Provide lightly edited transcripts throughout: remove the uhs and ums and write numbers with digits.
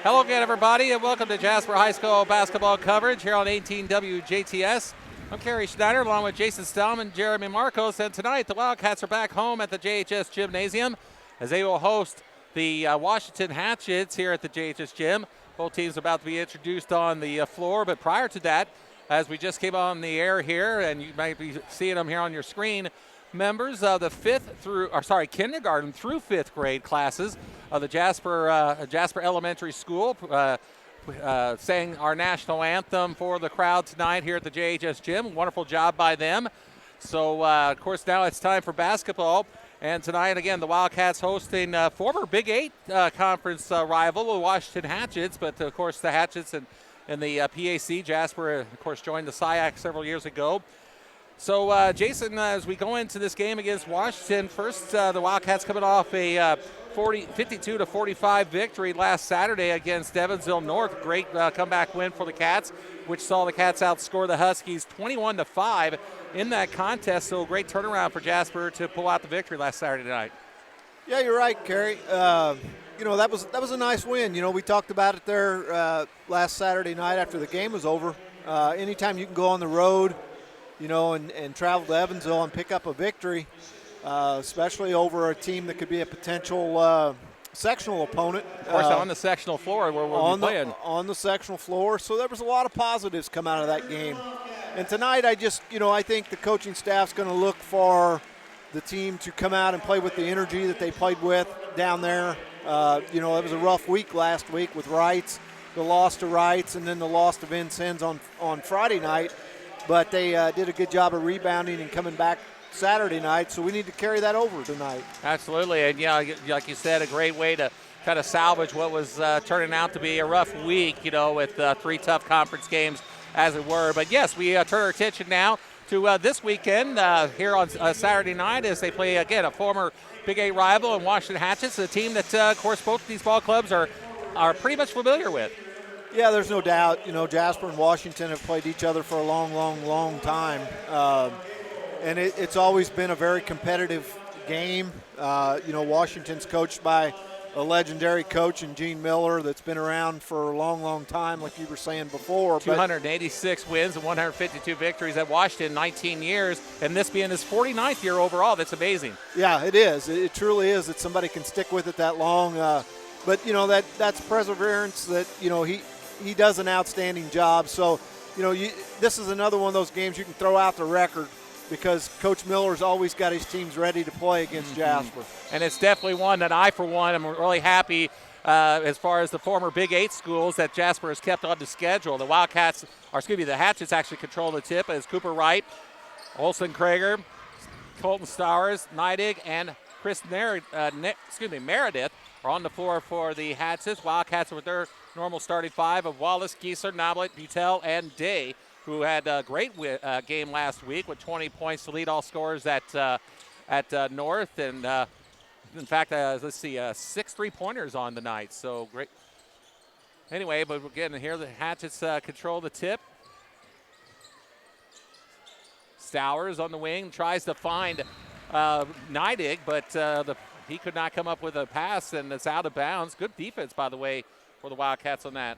Hello again, everybody, and welcome to Jasper High School basketball coverage here on 18 WJTS. I'm Kerry Schneider, along with Jason Stallman and Jeremy Marcos, and tonight the Wildcats are back home at the JHS Gymnasium as they will host the Washington Hatchets here at the JHS Gym. Both teams are about to be introduced on the floor, but prior to that, as we just came on the air here, and you might be seeing them here on your screen, members of the kindergarten through fifth grade classes of the Jasper Elementary School sang our national anthem for the crowd tonight here at the JHS Gym. Wonderful job by them. So, of course, now it's time for basketball. And tonight, again, the Wildcats hosting former Big 8 conference rival, the Washington Hatchets. But, of course, the Hatchets and the PAC, Jasper, of course, joined the SIAC several years ago. So, Jason, as we go into this game against Washington, first the Wildcats coming off a 52-45 victory last Saturday against Evansville North. Great comeback win for the Cats, which saw the Cats outscore the Huskies 21-5 in that contest. So, great turnaround for Jasper to pull out the victory last Saturday night. Yeah, you're right, Kerry. That was a nice win. We talked about it there last Saturday night after the game was over. Anytime you can go on the road, and travel to Evansville and pick up a victory, especially over a team that could be a potential sectional opponent. Of course, on the sectional floor where we'll be playing. On the sectional floor. So there was a lot of positives come out of that game. And tonight I think the coaching staff's going to look for the team to come out and play with the energy that they played with down there. It was a rough week last week with Wrights, the loss to Wrights, and then the loss to Vincennes on Friday night. But they did a good job of rebounding and coming back Saturday night, so we need to carry that over tonight. Absolutely, and like you said, a great way to kind of salvage what was turning out to be a rough week, with three tough conference games, as it were. But yes, we turn our attention now to this weekend here on Saturday night as they play, again, a former Big 8 rival in Washington Hatchets, a team that, of course, both of these ball clubs are pretty much familiar with. Yeah, there's no doubt. Jasper and Washington have played each other for a long time. And it's always been a very competitive game. Washington's coached by a legendary coach in Gene Miller that's been around for a long time, like you were saying before. 286 wins and 152 victories at Washington, 19 years, and this being his 49th year overall. That's amazing. Yeah, it is. It truly is that somebody can stick with it that long. But that's perseverance that, he does an outstanding job. So, this is another one of those games you can throw out the record because Coach Miller's always got his teams ready to play against Jasper. And it's definitely one that I, for one, am really happy as far as the former Big 8 schools that Jasper has kept on the schedule. The the Hatchets actually control the tip as Cooper Wright, Olson Krager, Colton Stowers, Neidig, and Chris Meredith are on the floor for the Hatchets. Wildcats with their normal starting five of Wallace, Geisler, Noblet, Butel, and Day, who had a great game last week with 20 points to lead all scorers at North. And, in fact, 6 3-pointers on the night. So great. Anyway, but again, here the Hatchets control the tip. Stowers on the wing tries to find Neidig, but he could not come up with a pass, and it's out of bounds. Good defense, by the way, for the Wildcats on that.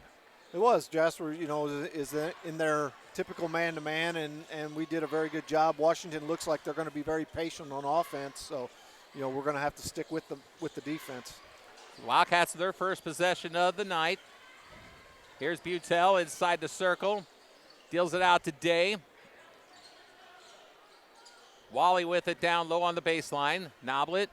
It was. Jasper, is in their typical man-to-man, and we did a very good job. Washington looks like they're going to be very patient on offense, so, we're going to have to stick with the defense. Wildcats their first possession of the night. Here's Butel inside the circle. Deals it out to Day. Wally with it down low on the baseline. Noblet.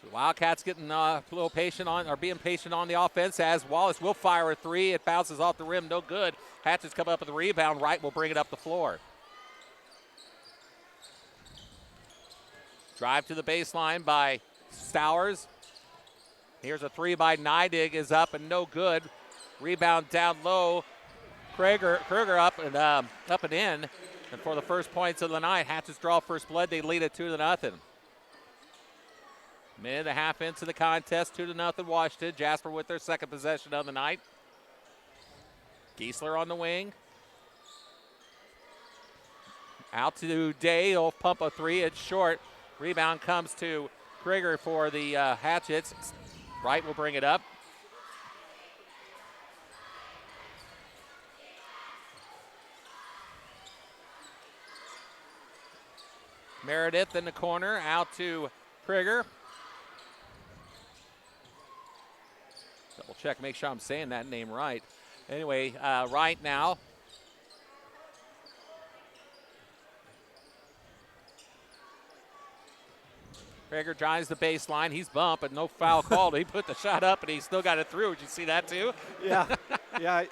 The Wildcats getting a little patient being patient on the offense as Wallace will fire a three. It bounces off the rim, no good. Hatchets come up with a rebound. Wright will bring it up the floor. Drive to the baseline by Stowers. Here's a three by Neidig, is up and no good. Rebound down low. Kruger up and in. And for the first points of the night, Hatchets draw first blood. They lead it 2-0. Minute and a half into the contest, 2-0 Washington. Jasper with their second possession of the night. Geisler on the wing. Out to Day, he'll pump a three, it's short. Rebound comes to Krieger for the Hatchets. Wright will bring it up. Meredith in the corner, out to Krieger. Double check, make sure I'm saying that name right. Anyway, right now. Krieger drives the baseline. He's bumped, but no foul called. He put the shot up, and he still got it through. Did you see that too? Yeah, yeah.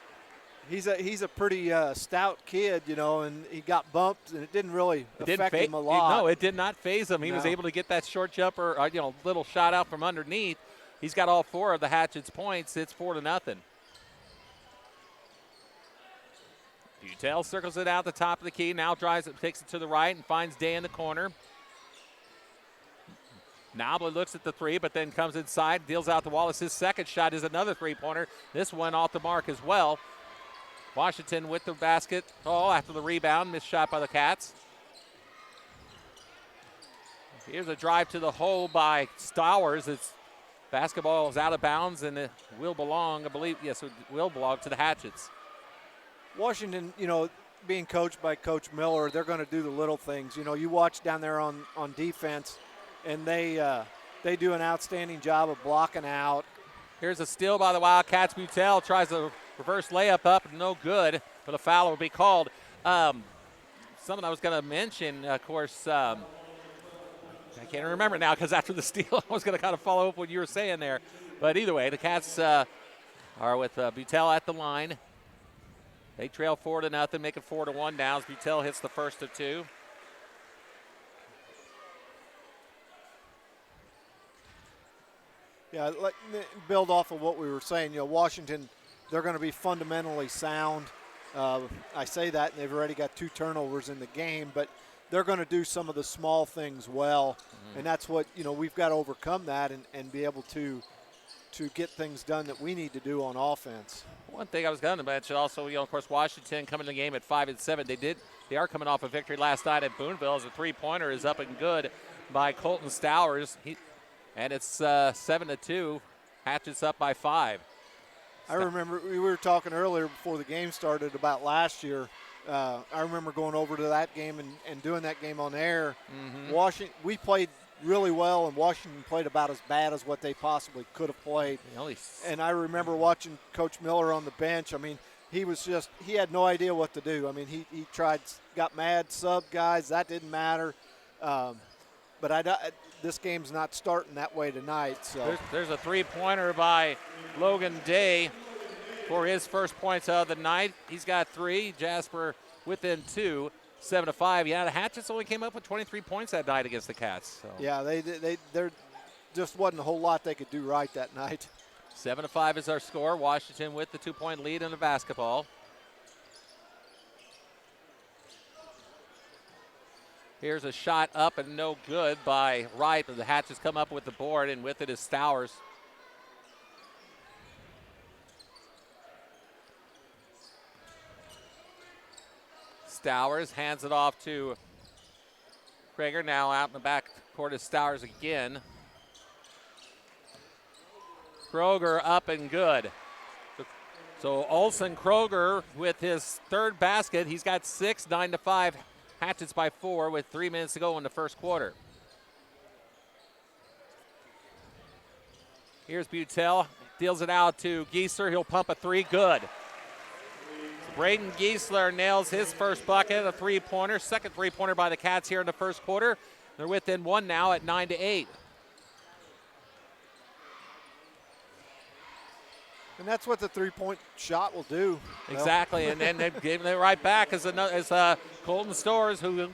He's a pretty stout kid, you know, and he got bumped, and it didn't really affect him a lot. No, it did not phase him. He was able to get that short jumper, little shot out from underneath. He's got all 4 of the Hatchets points. It's 4-0. Butel circles it out the top of the key. Now drives it, takes it to the right, and finds Day in the corner. Nobler looks at the 3, but then comes inside, deals out to Wallace. His second shot is another 3-pointer. This one off the mark as well. Washington with the basket. Oh, after the rebound, missed shot by the Cats. Here's a drive to the hole by Stowers. It's basketball is out of bounds, and it will belong, I believe, yes, it will belong to the Hatchets. Washington, you know, being coached by Coach Miller, they're going to do the little things. You know, you watch down there on defense, and they do an outstanding job of blocking out. Here's a steal by the Wildcats. Butel tries a reverse layup up, no good, but a foul will be called. Something I was going to mention, of course, I can't remember now because after the steal, I was going to kind of follow up what you were saying there. But either way, the Cats are with Butel at the line. They trail 4-0, make it 4-1 now as Butel hits the first of 2. Yeah, build off of what we were saying. You know, Washington, they're going to be fundamentally sound. I say that, and they've already got 2 turnovers in the game, but they're going to do some of the small things well, and that's what, you know, we've got to overcome that and be able to get things done that we need to do on offense. One thing I was going to mention also, you know, of course, Washington coming to the game at 5-7. They are coming off a victory last night at Boonville as a 3-pointer is up and good by Colton Stowers. And it's 7-2. Hatchets up by 5. I remember we were talking earlier before the game started about last year. I remember going over to that game and doing that game on air. Washington, we played really well, and Washington played about as bad as what they possibly could have played. And I remember watching Coach Miller on the bench. I mean, he had no idea what to do. I mean, he got mad, sub guys. That didn't matter. But this game's not starting that way tonight. So there's a 3-pointer by Logan Day for his first points of the night. He's got 3. Jasper within 2, 7-5. Yeah, the Hatchets only came up with 23 points that night against the Cats. So. Yeah, there just wasn't a whole lot they could do right that night. 7-5 is our score. Washington with the 2-point lead in the basketball. Here's a shot up and no good by Wright, but the Hatchets come up with the board, and with it is Stowers. Stowers hands it off to Krieger. Now out in the back court is Stowers again. Kroger up and good. So Olsen Kroger with his 3rd basket. He's got 6, 9-5. Hatchets by 4 with 3 minutes to go in the first quarter. Here's Butel. Deals it out to Giesler. He'll pump a 3. Good. Braden Giesler nails his first bucket, a 3-pointer. Second 3-pointer by the Cats here in the first quarter. They're within 1 now at 9-8. And that's what the 3-point shot will do. Exactly, and then they gave it right back as Colton Stowers, who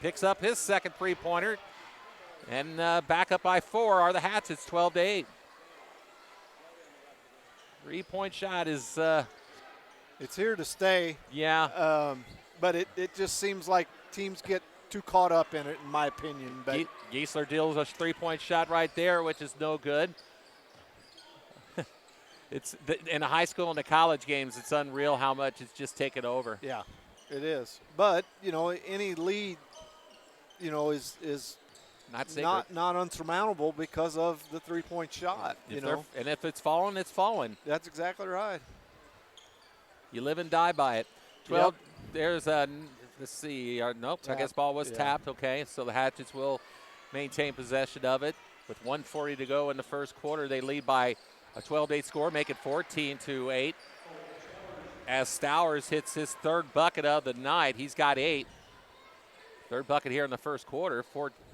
picks up his second 3-pointer. And back up by 4 are the Hatchets, 12-8. 3-point shot is... it's here to stay. Yeah. But it just seems like teams get too caught up in it, in my opinion. But Giesler deals a 3-point shot right there, which is no good. In the high school and the college games, it's unreal how much it's just taken over. Yeah, it is. But, you know, any lead, you know, is not unsurmountable because of the 3-point shot. And if it's fallen, it's fallen. That's exactly right. You live and die by it. 12. Yep. There's a Let's see. Nope, I Tap. guess ball was Yeah. tapped. Okay, so the Hatchets will maintain possession of it. With 1:40 to go in the first quarter, they lead by a 12-8 score, make it 14-8. As Stowers hits his third bucket of the night, he's got 8. Third bucket here in the first quarter.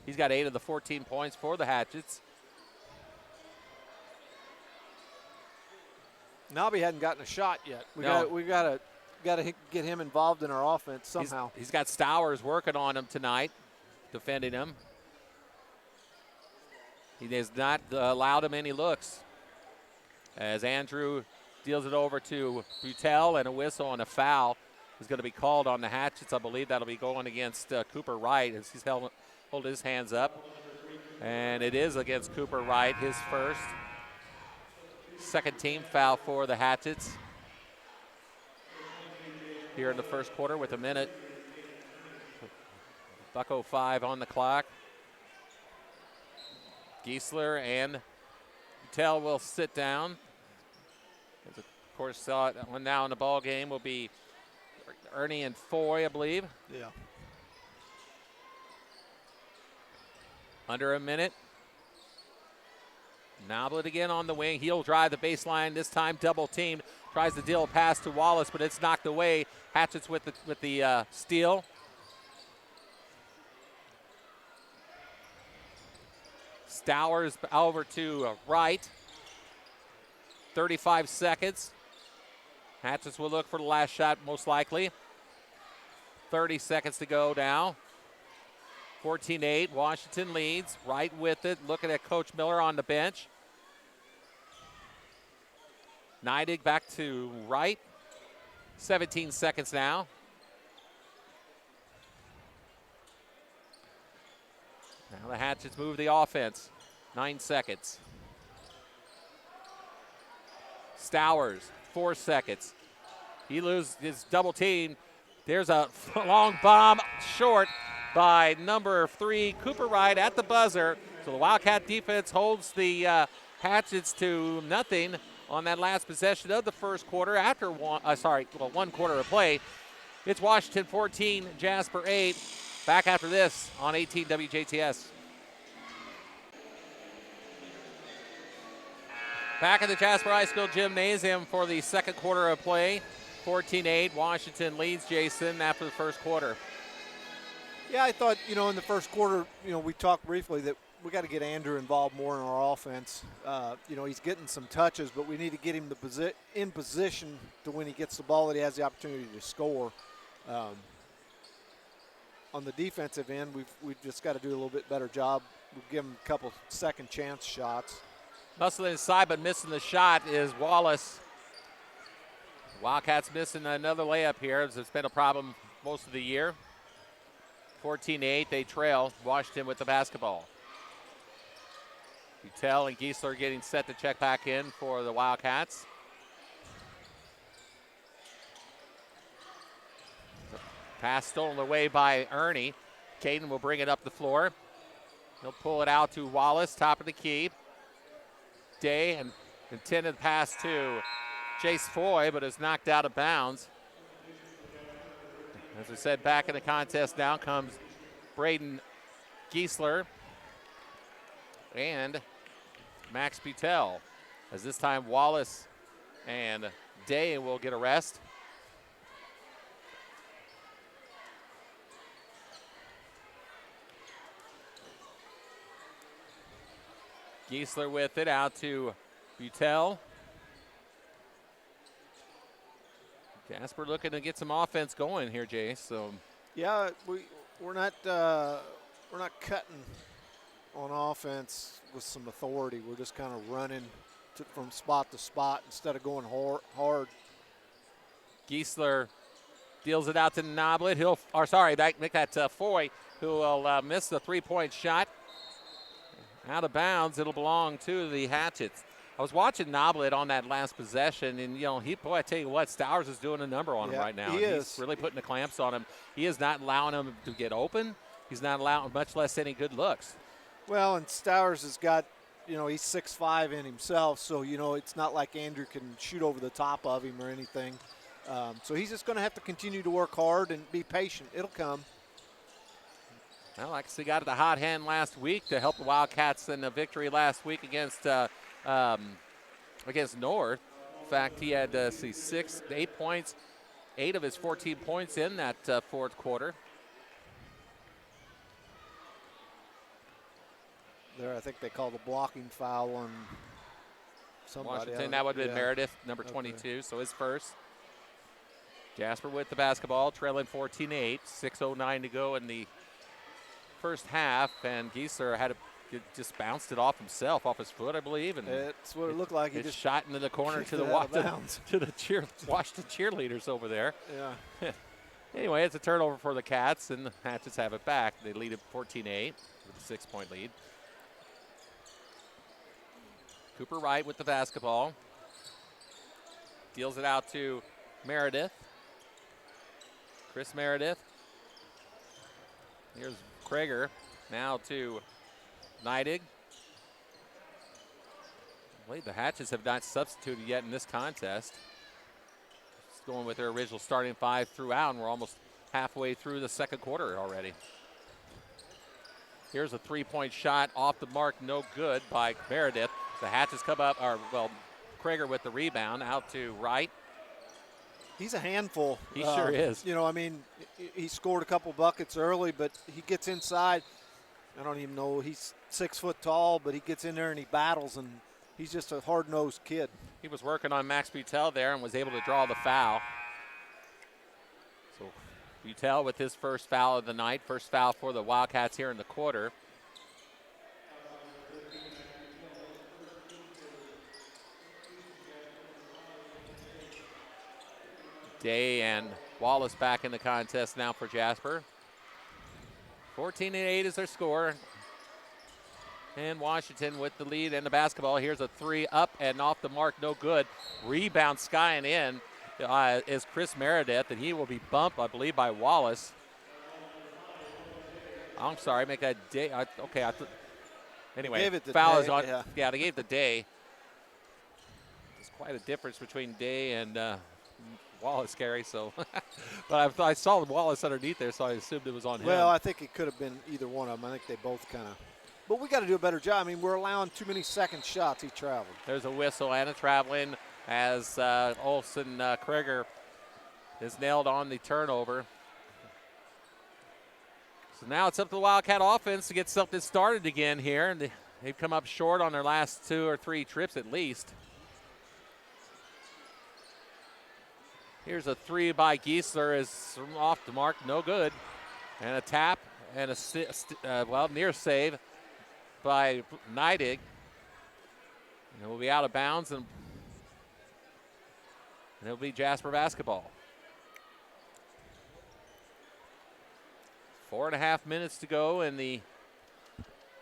He's got 8 of the 14 points for the Hatchets. Nobby hadn't gotten a shot yet. We No. got to get him involved in our offense somehow. He's got Stowers working on him tonight, defending him. He has not allowed him any looks. As Andrew deals it over to Butel, and a whistle and a foul is going to be called on the Hatchets. I believe that'll be going against Cooper Wright as he's hold his hands up. And it is against Cooper Wright, his first. Second team foul for the Hatchets here in the first quarter with a minute. $1:05 on the clock. Giesler and Butel will sit down. As of course, one now in the ball game will be Ernie and Foy, I believe. Yeah. Under a minute. Noblet again on the wing. He'll drive the baseline. This time double teamed. Tries to deal a pass to Wallace, but it's knocked away. Hatchets with the steal. Stowers over to Wright. 35 seconds. Hatchets will look for the last shot, most likely. 30 seconds to go now. 14-8. Washington leads. Wright with it. Looking at Coach Miller on the bench. Neidig back to Wright. 17 seconds now. Now the Hatchets move the offense. 9 seconds. Stowers, 4 seconds. He loses his double team. There's a long bomb short by number 3, Cooper Wright at the buzzer. So the Wildcat defense holds the Hatchets to nothing on that last possession of the first quarter after one quarter of play. It's Washington 14, Jasper 8. Back after this on 18 WJTS. Back at the Jasper High School Gymnasium for the second quarter of play. 14-8, Washington leads Jason after the first quarter. Yeah, I thought, in the first quarter, we talked briefly that we got to get Andrew involved more in our offense. He's getting some touches, but we need to get him in position to when he gets the ball that he has the opportunity to score. On the defensive end, we've just got to do a little bit better job. We've given him a couple second chance shots. Hustling inside, but missing the shot is Wallace. Wildcats missing another layup here. It's been a problem most of the year. 14-8, they trail Washington with the basketball. Butel and Giesler getting set to check back in for the Wildcats. Pass stolen away by Ernie. Caden will bring it up the floor. He'll pull it out to Wallace, top of the key. Day and intended pass to Chase Foy, but is knocked out of bounds. As I said, back in the contest now comes Braden Giesler and Max Butel. As this time Wallace and Day will get a rest. Giesler with it out to Butel. Jasper looking to get some offense going here, Jay. So yeah, we're not cutting on offense with some authority. We're just kind of running from spot to spot instead of going hard. Giesler deals it out to Noblet. Make that Foy, who will miss the three-point shot. Out of bounds, it'll belong to the Hatchets. I was watching Noblet on that last possession, and I tell you what, Stowers is doing a number on him right now. He's really putting the clamps on him. He is not allowing him to get open. He's not allowing, much less any good looks. Well, and Stowers has got, he's 6'5" in himself, so it's not like Andrew can shoot over the top of him or anything. So he's just going to have to continue to work hard and be patient. It'll come. Well, like I said, got the hot hand last week to help the Wildcats in a victory last week against North. In fact, he had 8 points, 8 of his 14 points in that fourth quarter. There, I think they called a blocking foul on somebody. Washington, that would have been Meredith, number 22, so his first. Jasper with the basketball, trailing 14-8, 6:09 to go in the first half, and Giesler had just bounced it off himself, off his foot, I believe, and that's what it looked like. He just shot into the corner to the Washington cheerleaders over there. Yeah. Anyway, it's a turnover for the Cats, and the Hatchets have it back. They lead it 14-8 with a 6-point lead. Cooper Wright with the basketball. Deals it out to Meredith. Chris Meredith. Here's Krager. Now to Neidig. I believe the Hatchets have not substituted yet in this contest. Just going with their original starting 5 throughout, and we're almost halfway through the second quarter already. Here's a 3-point shot off the mark, no good by Meredith. The Hatchets come up, Krager with the rebound, out to Wright. He's a handful. He sure is. You know, I mean, he scored a couple buckets early, but he gets inside. I don't even know. He's 6 foot tall, but he gets in there and he battles, and he's just a hard-nosed kid. He was working on Max Butel there and was able to draw the foul. So Butel with his first foul of the night, first foul for the Wildcats here in the quarter. Day and Wallace back in the contest now for Jasper. 14-8 is their score. And Washington with the lead and the basketball. Here's a 3 up and off the mark, no good. Rebound skying in is Chris Meredith, and he will be bumped, I believe, by Wallace. I'm sorry, make that Day. Anyway, foul is on. Yeah, they gave the Day. There's quite a difference between Day and Wallace, Gary. So, but I saw Wallace underneath there, so I assumed it was on him. Well, I think it could have been either one of them. I think they both kind of. But we got to do a better job. I mean, we're allowing too many second shots. He traveled. There's a whistle and a traveling as Olsen Krager is nailed on the turnover. So now it's up to the Wildcat offense to get something started again here. And they've come up short on their last 2 or 3 trips at least. Here's a 3 by Giesler, is off the mark, no good. And a tap and a near save by Neidig. And it will be out of bounds, and it'll be Jasper basketball. 4.5 minutes to go in the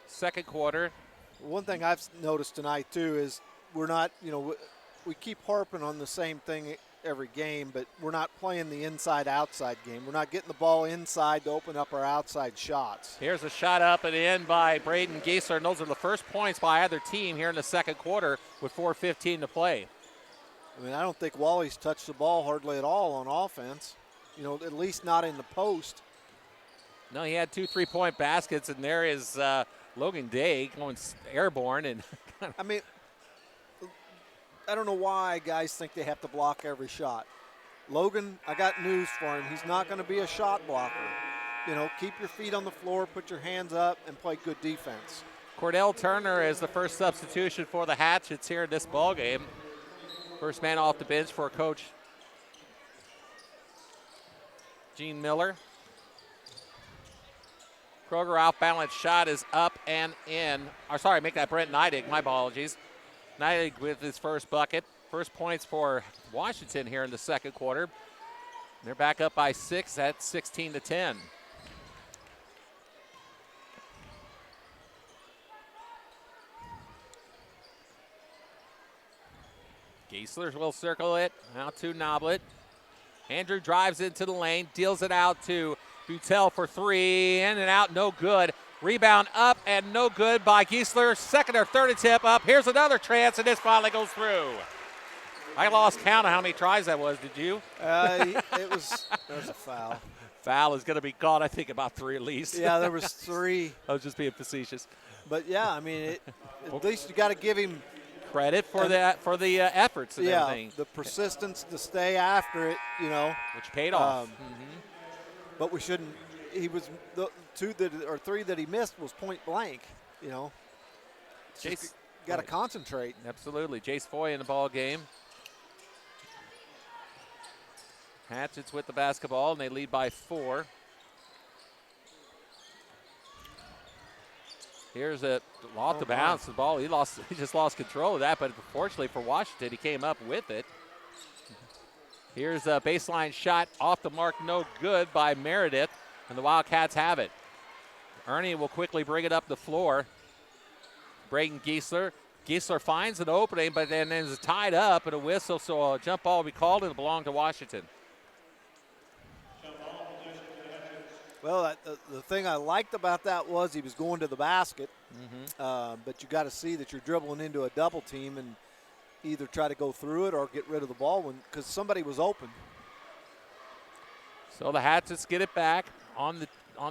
second quarter. One thing I've noticed tonight, too, is we're not, we keep harping on the same thing every game, but we're not playing the inside-outside game. We're not getting the ball inside to open up our outside shots. Here's a shot up and in by Braden Giesler, and those are the first points by either team here in the second quarter with 4:15 to play. I mean, I don't think Wally's touched the ball hardly at all on offense, at least not in the post. No, he had 2 3-point baskets, and there is Logan Day going airborne. And I mean, I don't know why guys think they have to block every shot. Logan, I got news for him. He's not going to be a shot blocker. Keep your feet on the floor, put your hands up, and play good defense. Cordell Turner is the first substitution for the Hatchets here in this ball game. First man off the bench for Coach Gene Miller. Kroger off-balance shot is up and in. Make that Brent Neidig. My apologies. Neidig with his first bucket. First points for Washington here in the second quarter. They're back up by 6 at 16-10. Giesler will circle it. Out to Noblet. Andrew drives into the lane, deals it out to Butel for 3. In and out, no good. Rebound up and no good by Giesler. Second or third attempt up. Here's another chance, and this finally goes through. I lost count of how many tries that was. Did you? There's a foul. Foul is going to be called, I think, about 3 at least. Yeah, there was 3. I was just being facetious. But, yeah, I mean, at least you got to give him credit for the efforts and everything. The persistence to stay after it, which paid off. But we shouldn't. He was the 3 that he missed was point blank. Jace got to concentrate. Absolutely, Jace Foy in the ball game. Hatchets with the basketball, and they lead by 4. Here's a off the bounce. The ball, he just lost control of that, but fortunately for Washington, he came up with it. Here's a baseline shot off the mark, no good by Meredith, and the Wildcats have it. Ernie will quickly bring it up the floor. Braden Giesler. Giesler finds an opening, but then is tied up and a whistle, so a jump ball will be called and it belonged to Washington. Well, the thing I liked about that was he was going to the basket, but you got to see that you're dribbling into a double team and either try to go through it or get rid of the ball because somebody was open. So the Hatchets get it back on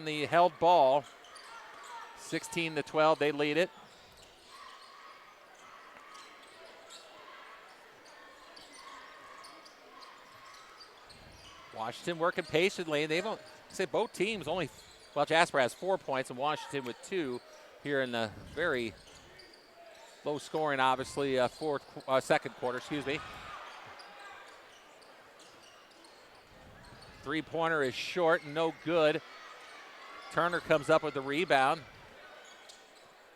the held ball. 16-12, they lead it. Washington working patiently. They've both teams Jasper has 4 points and Washington with 2 here in the very low scoring, obviously, second quarter, excuse me. Three-pointer is short, no good. Turner comes up with the rebound.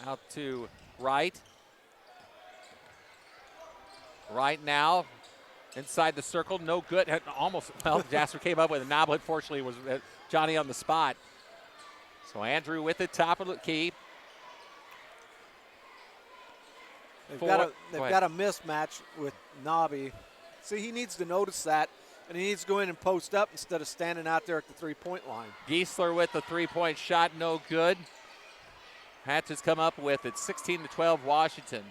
Out to Wright. Wright now inside the circle, no good. Jasper came up with it. Noblet, fortunately, was Johnny on the spot. So Andrew with it, top of the key. They've got a mismatch with Nobby. See, he needs to notice that, and he needs to go in and post up instead of standing out there at the three-point line. Giesler with the three-point shot, no good. Hatchets come up with it, 16-12 Washington.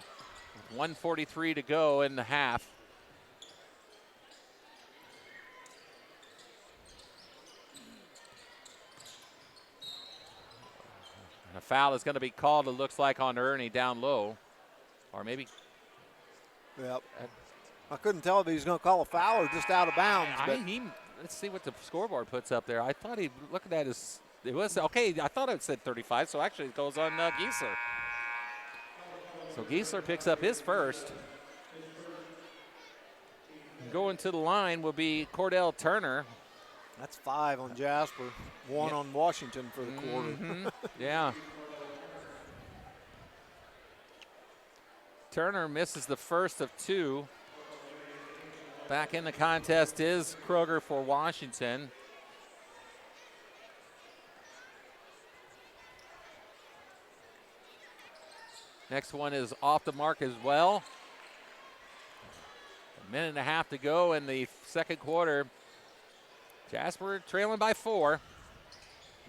1:43 to go in the half. And a foul is going to be called, it looks like, on Ernie down low. Or maybe. Yep. I couldn't tell if he was going to call a foul or just out of bounds. Let's see what the scoreboard puts up there. I thought he looked at that as it was okay. I thought it said 35, so actually it goes on Giesler. So Giesler picks up his first. Going to the line will be Cordell Turner. That's 5 on Jasper, 1 on Washington for the quarter. Yeah. Turner misses the first of 2. Back in the contest is Kroger for Washington. Next one is off the mark as well. A minute and a half to go in the second quarter. Jasper trailing by 4.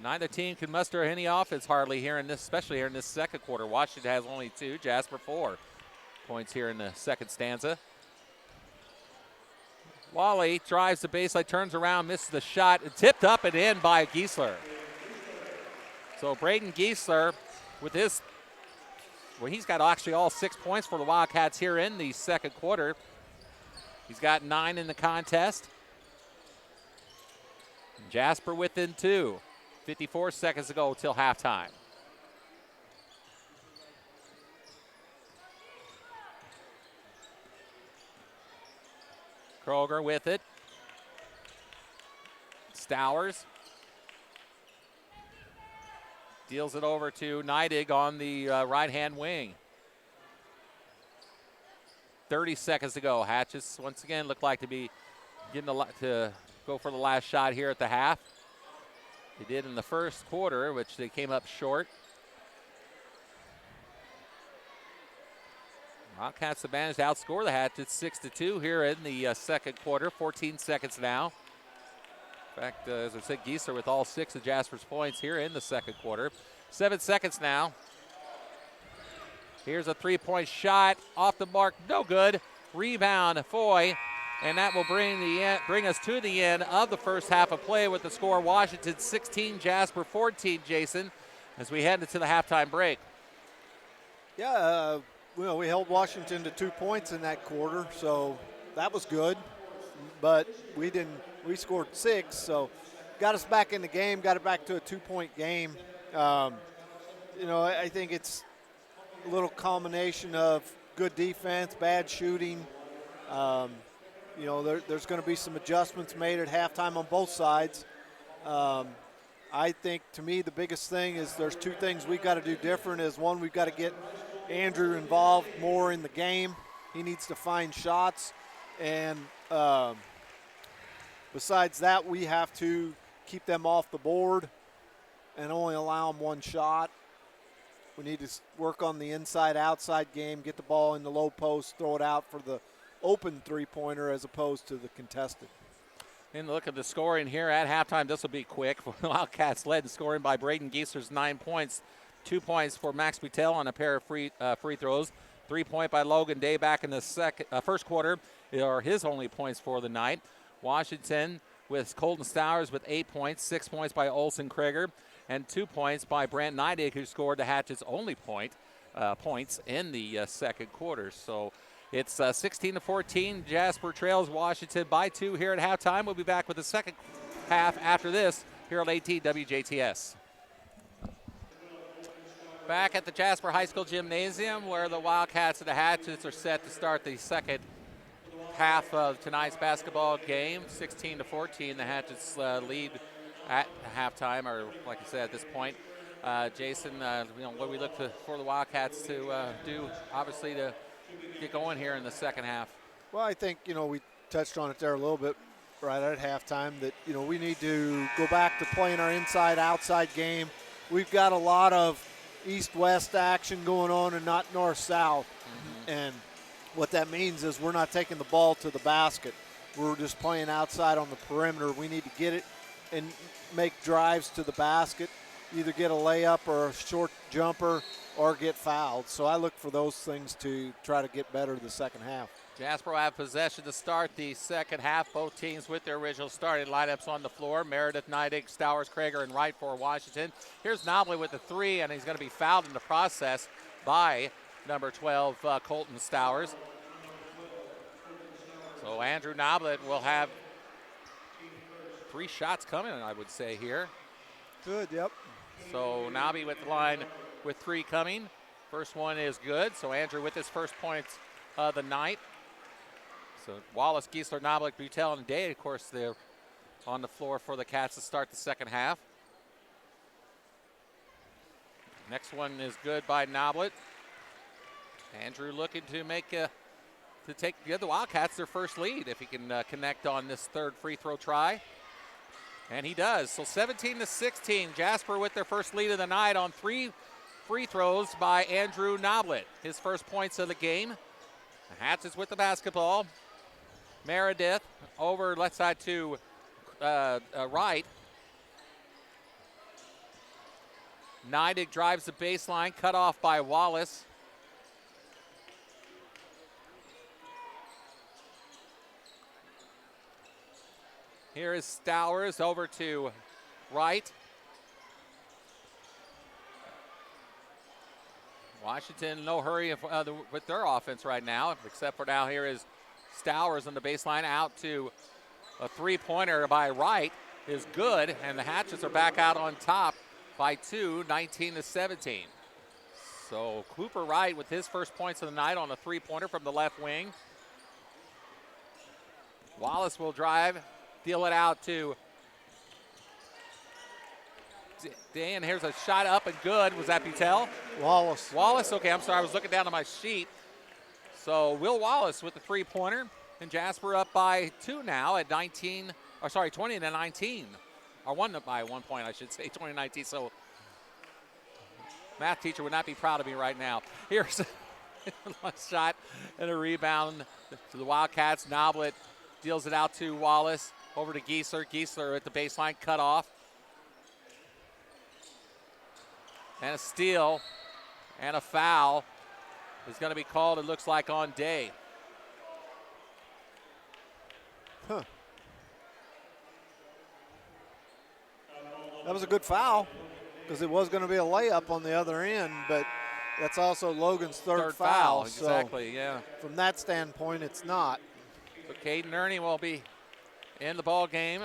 Neither team can muster any offense hardly here especially here in this second quarter. Washington has only 2, Jasper 4 points here in the second stanza. Wally drives the baseline, turns around, misses the shot, and tipped up and in by Giesler. So Braden Giesler with he's got actually all 6 points for the Wildcats here in the second quarter. He's got 9 in the contest. Jasper within 2. 54 seconds to go till halftime. Kroger with it. Stowers deals it over to Neidig on the right-hand wing. 30 seconds to go. Hatchets once again look like to be getting to go for the last shot here at the half. They did in the first quarter, which they came up short. Wildcats have managed to outscore the Hatchets 6-2 here in the second quarter. 14 seconds now. In fact, as I said, Giesler with all 6 of Jasper's points here in the second quarter. 7 seconds now. Here's a three-point shot off the mark, no good. Rebound, Foy. And that will bring us to the end of the first half of play with the score Washington 16, Jasper 14, Jason, as we head into the halftime break. Yeah, well, we held Washington to 2 points in that quarter, so that was good. But we scored 6, so got us back in the game, got it back to a 2-point game. I think it's a little combination of good defense, bad shooting. There's going to be some adjustments made at halftime on both sides. I think, to me, the biggest thing is there's 2 things we've got to do different. Is one, we've got to get Andrew involved more in the game. He needs to find shots. And besides that, we have to keep them off the board and only allow them 1 shot. We need to work on the inside-outside game, get the ball in the low post, throw it out for the open three-pointer as opposed to the contested. And look at the scoring here at halftime. This will be quick. Wildcats led in scoring by Braden Geisler's 9 points. 2 points for Max Butel on a pair of free throws. 3-point by Logan Day back in the first quarter are his only points for the night. Washington with Colton Stowers with 8 points. 6 points by Olson Krieger. And 2 points by Brant Neidig, who scored the Hatchets' only points in the second quarter. So it's 16-14. Jasper trails Washington by 2 here at halftime. We'll be back with the second half after this here on 18 WJTS. Back at the Jasper High School Gymnasium, where the Wildcats and the Hatchets are set to start the second half of tonight's basketball game. 16-14, the Hatchets lead at halftime, or like I said, at this point. Jason, what we look for the Wildcats to do, obviously, to get going here in the second half? Well, I think, we touched on it there a little bit right at halftime that, we need to go back to playing our inside-outside game. We've got a lot of east-west action going on and not north-south. Mm-hmm. And what that means is we're not taking the ball to the basket. We're just playing outside on the perimeter. We need to get it and make drives to the basket, either get a layup or a short jumper or get fouled. So I look for those things to try to get better the second half. Jasper will have possession to start the second half. Both teams with their original starting lineups on the floor. Meredith, Neidig, Stowers, Krieger, and Wright for Washington. Here's Nobley with the 3, and he's going to be fouled in the process by number 12, Colton Stowers. So Andrew Noblet will have 3 shots coming, I would say, here. Good, yep. So Nobby with the line with 3 coming. First one is good. So Andrew with his first points of the night. So Wallace, Geisler, Noblet, Butel, and Day, of course, they're on the floor for the Cats to start the second half. Next one is good by Noblet. Andrew looking to give the Wildcats their first lead if he can connect on this third free throw try. And he does. So 17-16, Jasper with their first lead of the night on 3 free throws by Andrew Noblet. His first points of the game. The Hatchets with the basketball. Meredith over left side to Wright. Neidig drives the baseline, cut off by Wallace. Here is Stowers over to Wright. Washington, no hurry with their offense right now, except for now here is Stowers on the baseline out to a 3-pointer by Wright is good, and the Hatchets are back out on top by 2, 19-17. So Cooper Wright with his first points of the night on a 3-pointer from the left wing. Wallace will drive, deal it out to Dan. Here's a shot up and good. Was that Butel? Wallace, okay, I'm sorry. I was looking down at my sheet. So Will Wallace with the 3-pointer, and Jasper up by 2 now at 20-19. Or won by 1 point, I should say, 20-19. So math teacher would not be proud of me right now. Here's a shot and a rebound to the Wildcats. Noblet deals it out to Wallace, over to Geisler. Geisler at the baseline, cut off. And a steal and a foul is going to be called, it looks like, on Day. Huh. That was a good foul because it was going to be a layup on the other end, but that's also Logan's third foul. Exactly, so yeah. From that standpoint, it's not. So Caden Ernie will be in the ball game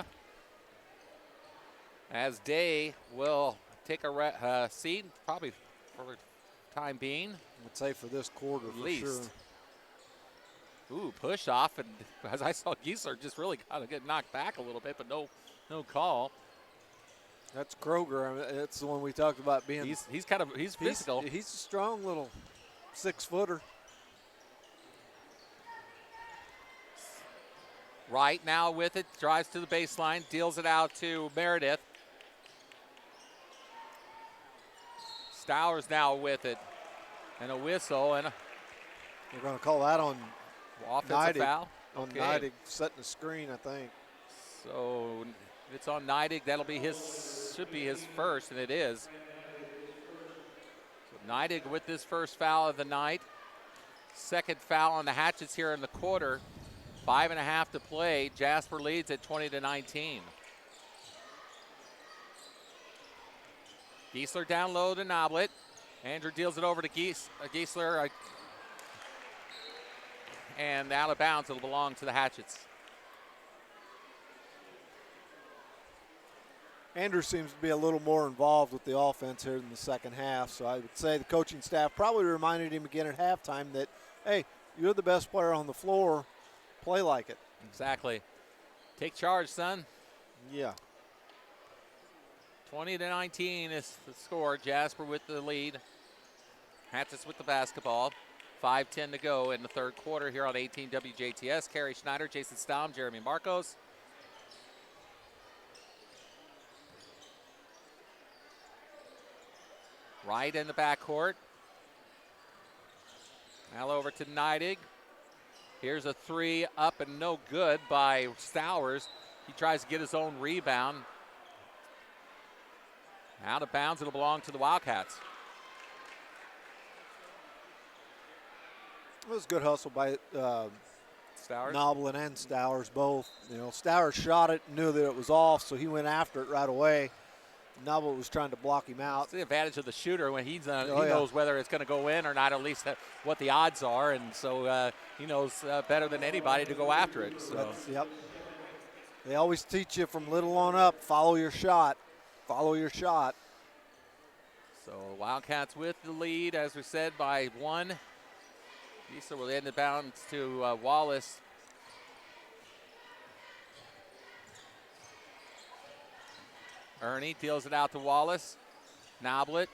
as Day will take a seat, probably for the time being. I'd say for this quarter, at for least. sure. Ooh, push off, and as I saw Giesler just really kind of get knocked back a little bit, but no call. That's Kroger. I mean, that's the one we talked about being. He's physical. He's a strong little 6-footer. Right now with it, drives to the baseline, deals it out to Meredith. Stowers now with it, and a whistle and We're going to call that on offensive foul. On Neidig setting the screen, I think. So it's on Neidig. That'll be should be his first, and it is. So Neidig with this first foul of the night. Second foul on the Hatchets here in the quarter. 5.5 to play. Jasper leads at 20-19. Giesler down low to Noblet. Andrew deals it over to Giesler. And out of bounds, it'll belong to the Hatchets. Andrew seems to be a little more involved with the offense here in the second half, so I would say the coaching staff probably reminded him again at halftime that, hey, you're the best player on the floor. Play like it. Exactly. Take charge, son. Yeah. 20-19 is the score. Jasper with the lead. Hatchets with the basketball. 5:10 to go in the third quarter here on 18 WJTS. Carrie Schneider, Jason Staum, Jeremy Marcos. Right in the backcourt. Now over to Neidig. Here's a three up and no good by Stowers. He tries to get his own rebound. Out of bounds, it'll belong to the Wildcats. It was a good hustle by Stowers? Noblin and Stowers both. You know, Stowers shot it and knew that it was off, so he went after it right away. Noblin was trying to block him out. It's the advantage of the shooter when he knows whether it's going to go in or not, at least what the odds are, and so he knows better than anybody to go after it. So. Yep. They always teach you from little on up, follow your shot. Follow your shot. So Wildcats with the lead, as we said, by one. Giesler will end the bounds to Wallace. Ernie deals it out to Wallace. Noblet.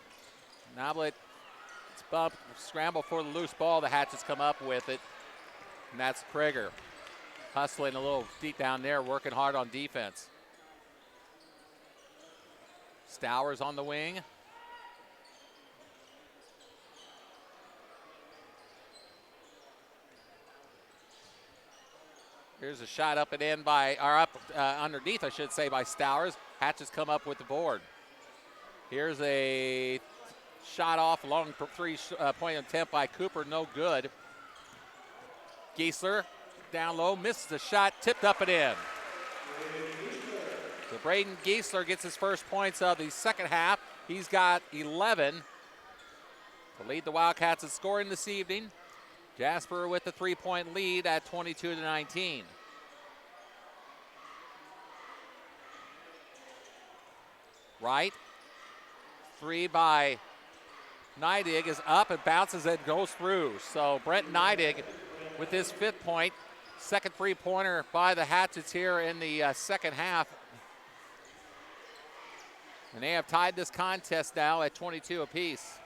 It's bumped. Scramble for the loose ball. The Hatchets come up with it. And that's Krieger. Hustling a little deep down there, working hard on defense. Stowers on the wing. Here's a shot up and in underneath, I should say, by Stowers. Hatchets come up with the board. Here's a shot off, long three-point attempt by Cooper, no good. Giesler down low, misses the shot, tipped up and in. So Braden Giesler gets his first points of the second half. He's got 11 to lead the Wildcats in scoring this evening. Jasper with the three-point lead at 22-19. Right. Three by Neidig is up and bounces and goes through. So Brent Neidig with his fifth point. Second three-pointer by the Hatchets here in the second half. And they have tied this contest now at 22 apiece.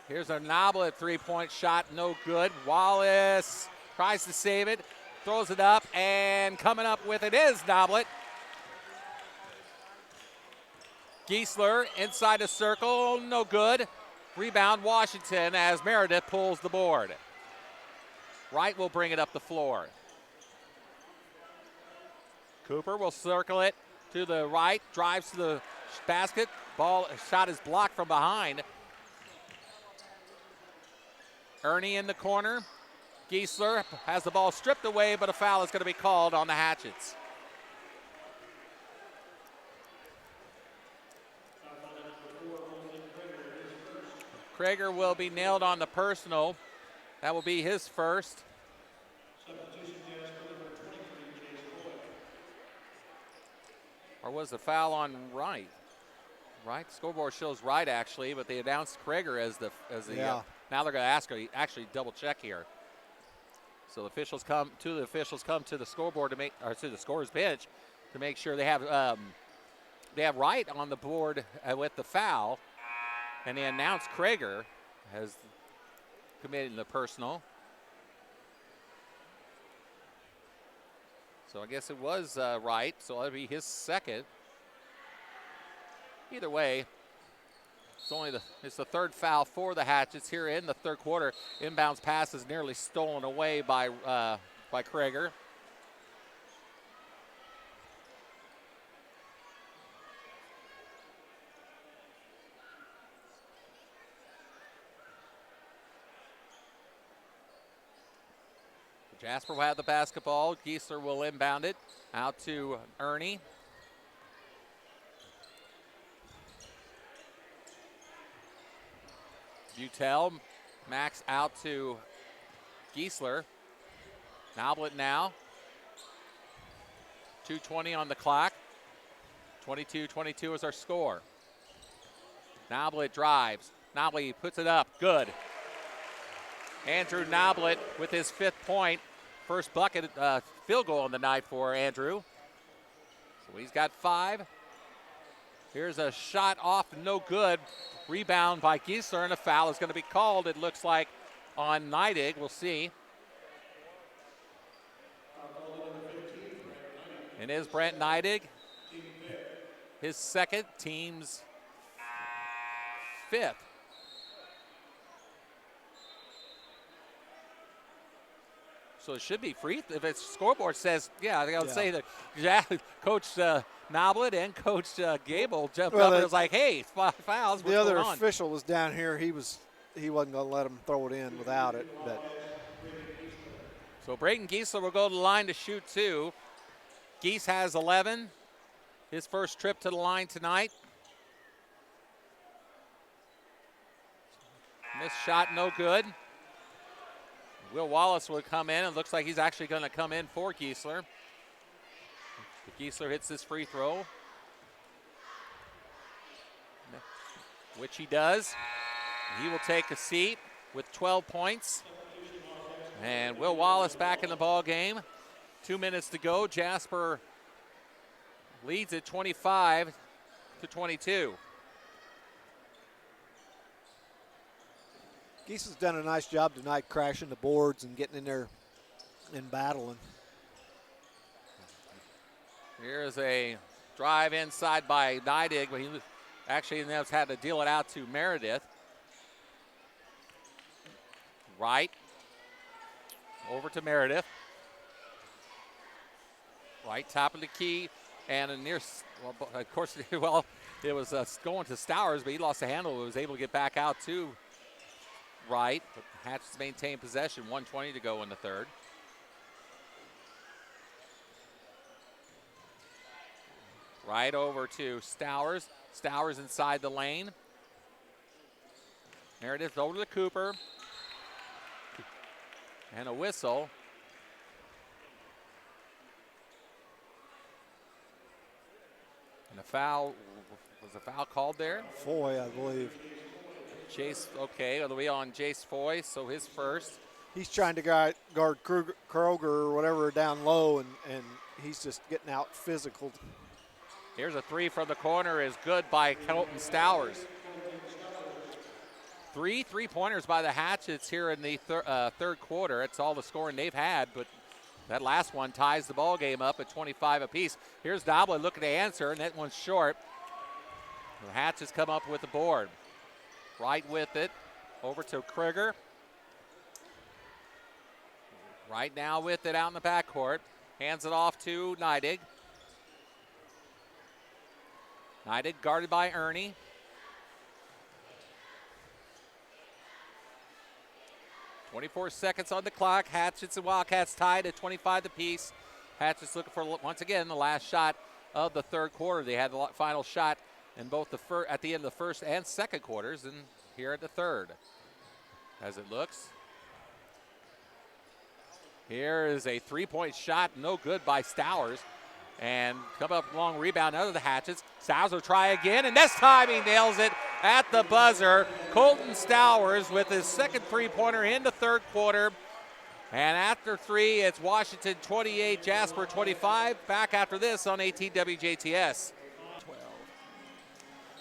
Here's a Noblet three-point shot, no good. Wallace tries to save it, throws it up, and coming up with it is Noblet. Giesler inside the circle, no good. Rebound Washington as Meredith pulls the board. Wright will bring it up the floor. Cooper will circle it to the right, drives to the basket. Shot is blocked from behind. Ernie in the corner. Giesler has the ball stripped away, but a foul is going to be called on the Hatchets. Krager will be nailed on the personal. That will be his first. Or was the foul on Wright? Right, scoreboard shows Wright actually, but they announced Krager as the Yeah. now they're going to ask actually double check here. So the officials come to the scoreboard to make, or to the scorer's bench to make sure they have Wright on the board with the foul, and they announce Krager as committing the personal. So I guess it was Wright, so that'll be his second. Either way, it's the third foul for the Hatchets here in the third quarter. Inbounds pass is nearly stolen away by Krager. Jasper will have the basketball. Giesler will inbound it out to Ernie. Butel, Max out to Giesler. Noblet now. 2:20 on the clock. 22-22 is our score. Noblet drives. Noblet puts it up. Good. Andrew Noblet with his 5th point. First bucket, field goal on the night for Andrew. So he's got 5. Here's a shot off, no good. Rebound by Giesler, and a foul is going to be called, it looks like, on Neidig. We'll see. And is Brent Neidig. His second, team's 5th. So it should be free. If its scoreboard says, I would say that Coach Noblet and Coach Gable jumped up and was like, hey, fouls. The other official was down here. He wasn't going to let him throw it in without it. But. So Brayton Giesler will go to the line to shoot 2. Gies has 11. His first trip to the line tonight. Missed shot, no good. Will Wallace will come in. It looks like he's actually going to come in for Giesler. If Giesler hits this free throw, which he does, he will take a seat with 12 points. And Will Wallace back in the ball game. 2 minutes to go. Jasper leads at 25-22. Geese has done a nice job tonight crashing the boards and getting in there and battling. Here's a drive inside by Neidig, but he actually has had to deal it out to Meredith. Right. Over to Meredith. Right, top of the key. And a near, well, of course, it was going to Stowers, but he lost the handle. He was able to get back out to Right. But Hatchets maintain possession. 1:20 to go in the third. Right over to Stowers. Stowers inside the lane. Meredith over to Cooper. And a whistle. And a foul. Was a foul called there? Foy, I believe. Jace, okay, it'll be on Jace Foy, so his first. He's trying to guard Kroger or whatever down low, and he's just getting out physical. Here's a 3 from the corner, is good by Colton Stowers. 3 3-pointers by the Hatchets here in the third quarter. It's all the scoring they've had, but that last one ties the ball game up at 25 apiece. Here's Noblet looking to answer, and that one's short. The Hatchets come up with the board. Right with it, over to Krieger. Right now with it out in the backcourt. Hands it off to Neidig. Neidig guarded by Ernie. 24 seconds on the clock. Hatchets and Wildcats tied at 25 apiece. Hatchets looking for, once again, the last shot of the third quarter. They had the final shot in both at the end of the first and second quarters, and here at the third. As it looks. Here is a three-point shot, no good by Stowers. And come up long rebound out of the Hatchets. Stowers will try again, and this time he nails it at the buzzer. Colton Stowers with his second three-pointer in the third quarter. And after three, it's Washington 28, Jasper 25. Back after this on 18 WJTS. 12.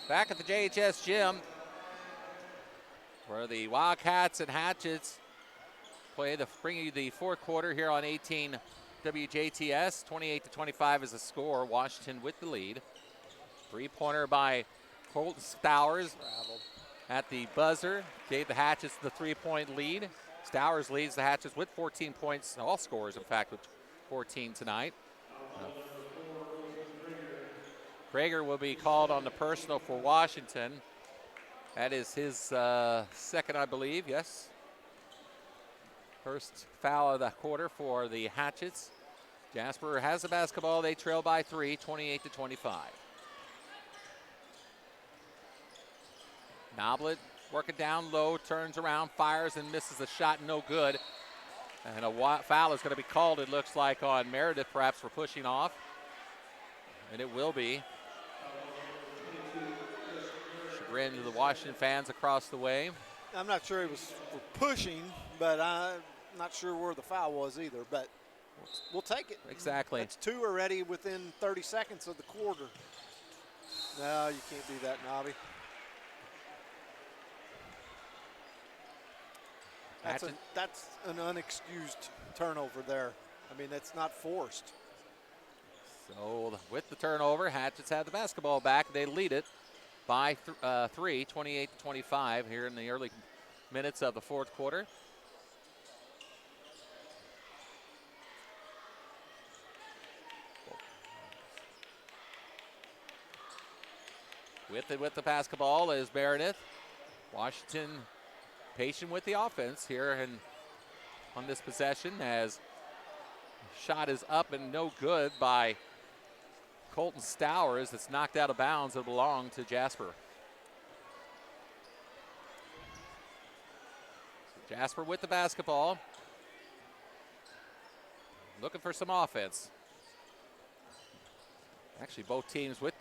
Back at the JHS gym, where the Wildcats and Hatchets bring you the fourth quarter here on 18 WJTS. 28-25 is the score. Washington with the lead. Three-pointer by Colton Stowers at the buzzer. Gave the Hatchets the three-point lead. Stowers leads the Hatchets with 14 points. All scorers, in fact, with 14 tonight. Krager will be called on the personal for Washington. That is his second, I believe, yes. First foul of the quarter for the Hatchets. Jasper has the basketball. They trail by 3, 28-25. Noblet working down low, turns around, fires and misses the shot, no good. And a foul is going to be called, it looks like, on Meredith, perhaps for pushing off. And it will be. Chagrin to the Washington fans across the way. I'm not sure he was for pushing, but I'm not sure where the foul was either. But we'll take it. Exactly. That's two already within 30 seconds of the quarter. No, you can't do that, Nobby. That's an unexcused turnover there. I mean, that's not forced. So with the turnover, Hatchets have the basketball back. They lead it by 3, 28-25 here in the early minutes of the fourth quarter. With the basketball is Meredith. Washington patient with the offense here on this possession, as shot is up and no good by Colton Stowers. It's knocked out of bounds. It belonged to Jasper. So Jasper with the basketball, looking for some offense. Actually, both teams with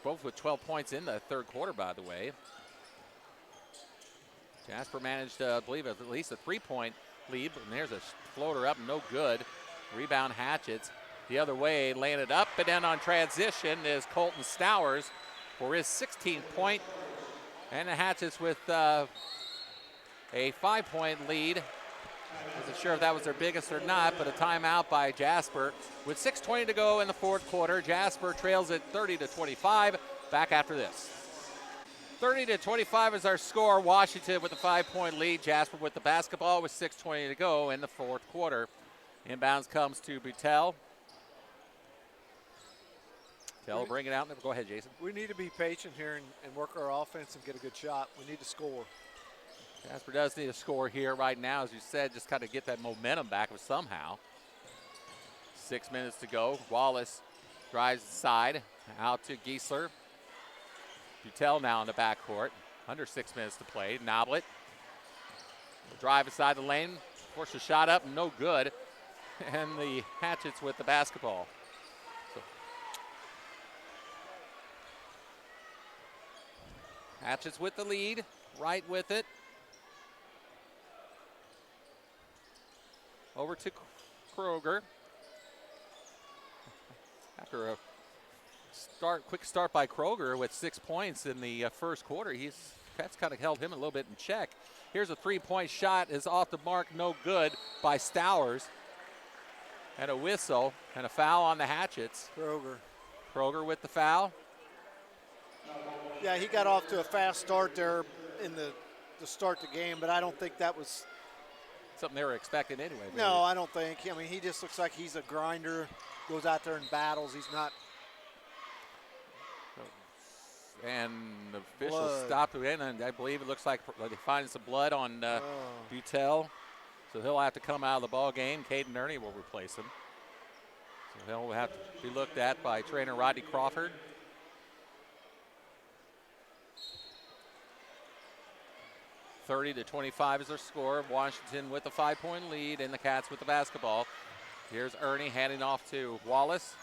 both with 12 points in the third quarter, by the way. Jasper managed, I believe, at least a three-point lead, and there's a floater up, no good. Rebound Hatchets. The other way, laying it up and then on transition is Colton Stowers for his 16th point. And the Hatchets with a 5-point lead. Wasn't sure if that was their biggest or not, but a timeout by Jasper. With 6:20 to go in the fourth quarter, Jasper trails it 30-25. Back after this. 30-25 is our score. Washington with a 5-point lead. Jasper with the basketball with 6:20 to go in the fourth quarter. Inbounds comes to Butel. Butel bring it out. Go ahead, Jason. We need to be patient here and work our offense and get a good shot. We need to score. Jasper does need a score here right now, as you said, just kind of get that momentum back somehow. 6 minutes to go. Wallace drives inside, out to Giesler. Butel now in the backcourt. Under 6 minutes to play. Noblet will drive inside the lane. Force a shot up, no good. And the Hatchets with the basketball. So Hatchets with the lead, right with it. Over to Kroger. After a quick start by Kroger with 6 points in the first quarter, that's kind of held him a little bit in check. Here's a three-point shot, is off the mark, no good by Stowers. And a whistle and a foul on the Hatchets. Kroger with the foul. Yeah, he got off to a fast start there to start the game, but I don't think that was something they were expecting anyway. Maybe. No, I don't think. I mean, he just looks like he's a grinder, goes out there and battles. He's not. And the official Blood. stopped it, and I believe it looks like they find some blood on Butel. So he'll have to come out of the ball game. Caden Ernie will replace him. So he'll have to be looked at by trainer Rodney Crawford. (30-25) is their score. Washington with a 5-point lead, and the Cats with the basketball. Here's Ernie handing off to Wallace.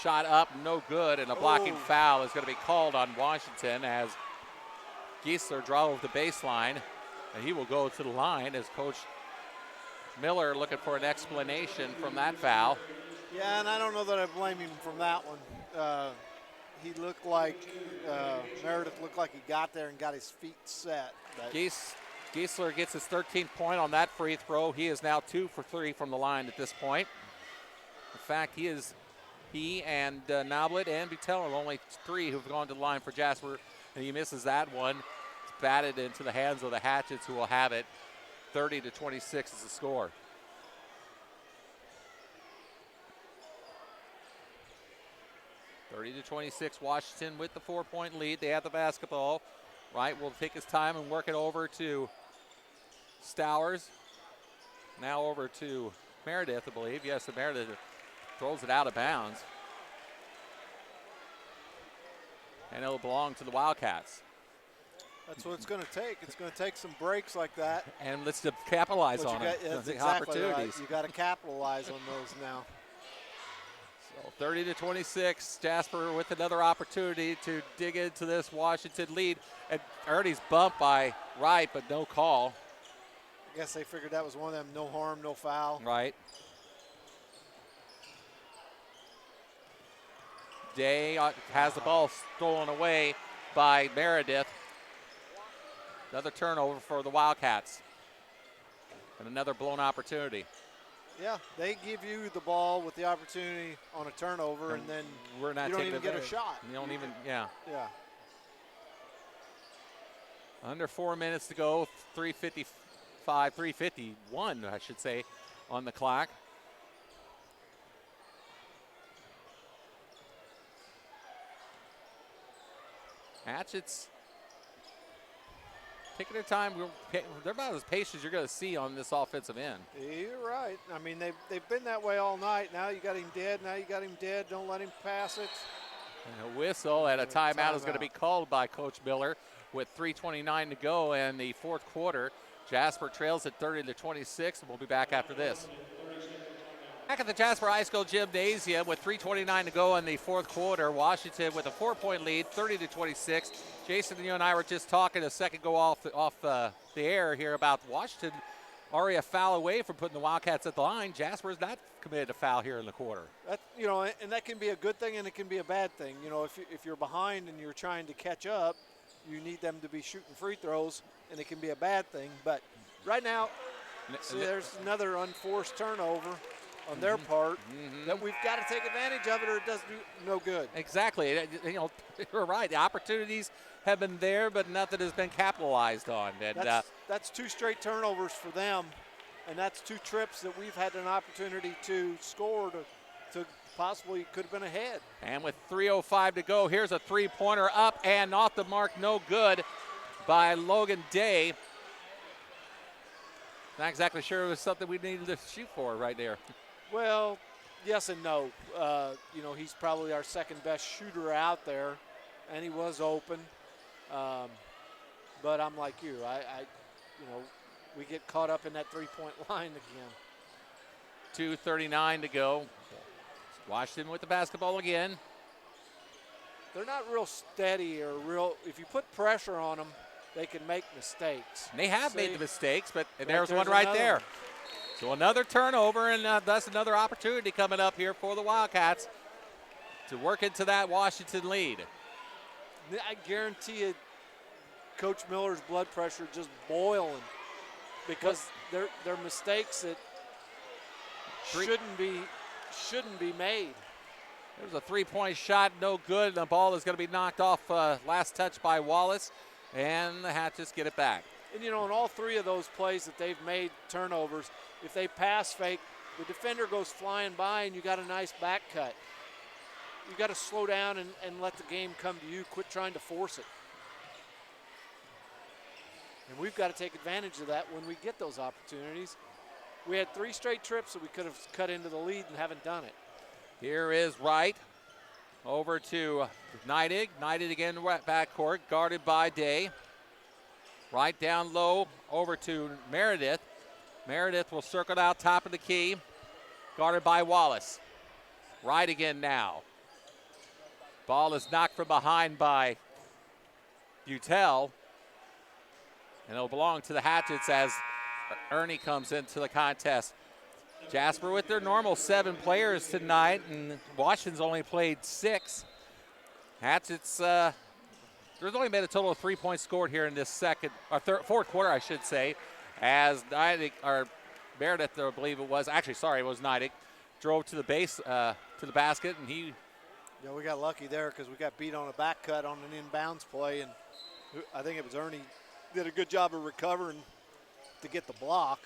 Shot up, no good, and a blocking foul is going to be called on Washington as Giesler drove the baseline, and he will go to the line as Coach Miller looking for an explanation from that foul. Yeah, and I don't know that I blame him from that one. He looked like, Meredith looked like he got there and got his feet set. Giesler gets his 13th point on that free throw. He is now 2 for 3 from the line at this point. In fact, he and Noblet and Butel are only 3 who've gone to the line for Jasper, and he misses that one. It's batted into the hands of the Hatchets, who will have it. 30-26 is the score. (30-26) Washington with the 4-point lead. They have the basketball. Wright will take his time and work it over to Stowers. Now over to Meredith, I believe. Yes, Meredith throws it out of bounds. And it'll belong to the Wildcats. That's what it's going to take. It's going to take some breaks like that. And let's capitalize on it. That's the exactly opportunities. right. You got to capitalize on those now. So 30-26, Jasper with another opportunity to dig into this Washington lead. And Ernie's bumped by Wright, but no call. I guess they figured that was one of them no harm, no foul. Right. Day has the ball stolen away by Meredith. Another turnover for the Wildcats. And another blown opportunity. Yeah, they give you the ball with the opportunity on a turnover, and then we're not you don't even get a shot. You don't even, yeah. Yeah. Under 4 minutes to go, 3:51, I should say, on the clock. Hatchets taking their time. They're about as patient as you're going to see on this offensive end. You're right. I mean, they've been that way all night. Now you got him dead. Now you got him dead. Don't let him pass it. And a whistle and a timeout is going to be called by Coach Miller with 3:29 to go in the fourth quarter. Jasper trails at 30-26, and we'll be back after this. Back at the Jasper High School Gymnasium with 3:29 to go in the fourth quarter. Washington with a 4-point lead, 30-26. Jason, you and I were just talking a second ago off the air here about Washington already a foul away from putting the Wildcats at the line. Jasper has not committed a foul here in the quarter. That, and that can be a good thing and it can be a bad thing. If you're behind and you're trying to catch up, you need them to be shooting free throws, and it can be a bad thing. But right now, there's another unforced turnover on their part that we've got to take advantage of it, or it does no good. Exactly. You're right. The opportunities have been there, but nothing has been capitalized on. And that's 2 straight turnovers for them, and that's 2 trips that we've had an opportunity to score to possibly could have been ahead. And with 3:05 to go, here's a 3-pointer up and off the mark, no good by Logan Day. Not exactly sure it was something we needed to shoot for right there. Well, yes and no. He's probably our second best shooter out there, and he was open. But I'm like you. We get caught up in that 3-point line again. 2:39 to go. Washington with the basketball again. They're not real steady or real. If you put pressure on them, they can make mistakes. And they have made the mistakes, but there's one right there. So another turnover, and thus another opportunity coming up here for the Wildcats to work into that Washington lead. I guarantee you, Coach Miller's blood pressure just boiling because they're mistakes that shouldn't be made. There's a 3-point shot, no good. The ball is going to be knocked off last touch by Wallace, and the Hatchets get it back. And, in all 3 of those plays that they've made turnovers, if they pass fake, the defender goes flying by and you got a nice back cut. got to slow down and let the game come to you. Quit trying to force it. And we've got to take advantage of that when we get those opportunities. We had 3 straight trips that we could have cut into the lead and haven't done it. Here is Wright over to Neidig. Neidig again backcourt, guarded by Day. Right down low over to Meredith. Meredith will circle out top of the key, guarded by Wallace. Wright again now. Ball is knocked from behind by Butel. And it'll belong to the Hatchets as Ernie comes into the contest. Jasper with their normal 7 players tonight, and Washington's only played 6. Hatchets, there's only been a total of 3 points scored here in this fourth quarter, I should say, as Neidig, or Meredith, I believe it was, actually, sorry, it was Neidig, drove to the basket, and he. Yeah, we got lucky there because we got beat on a back cut on an inbounds play, and I think it was Ernie did a good job of recovering to get the block.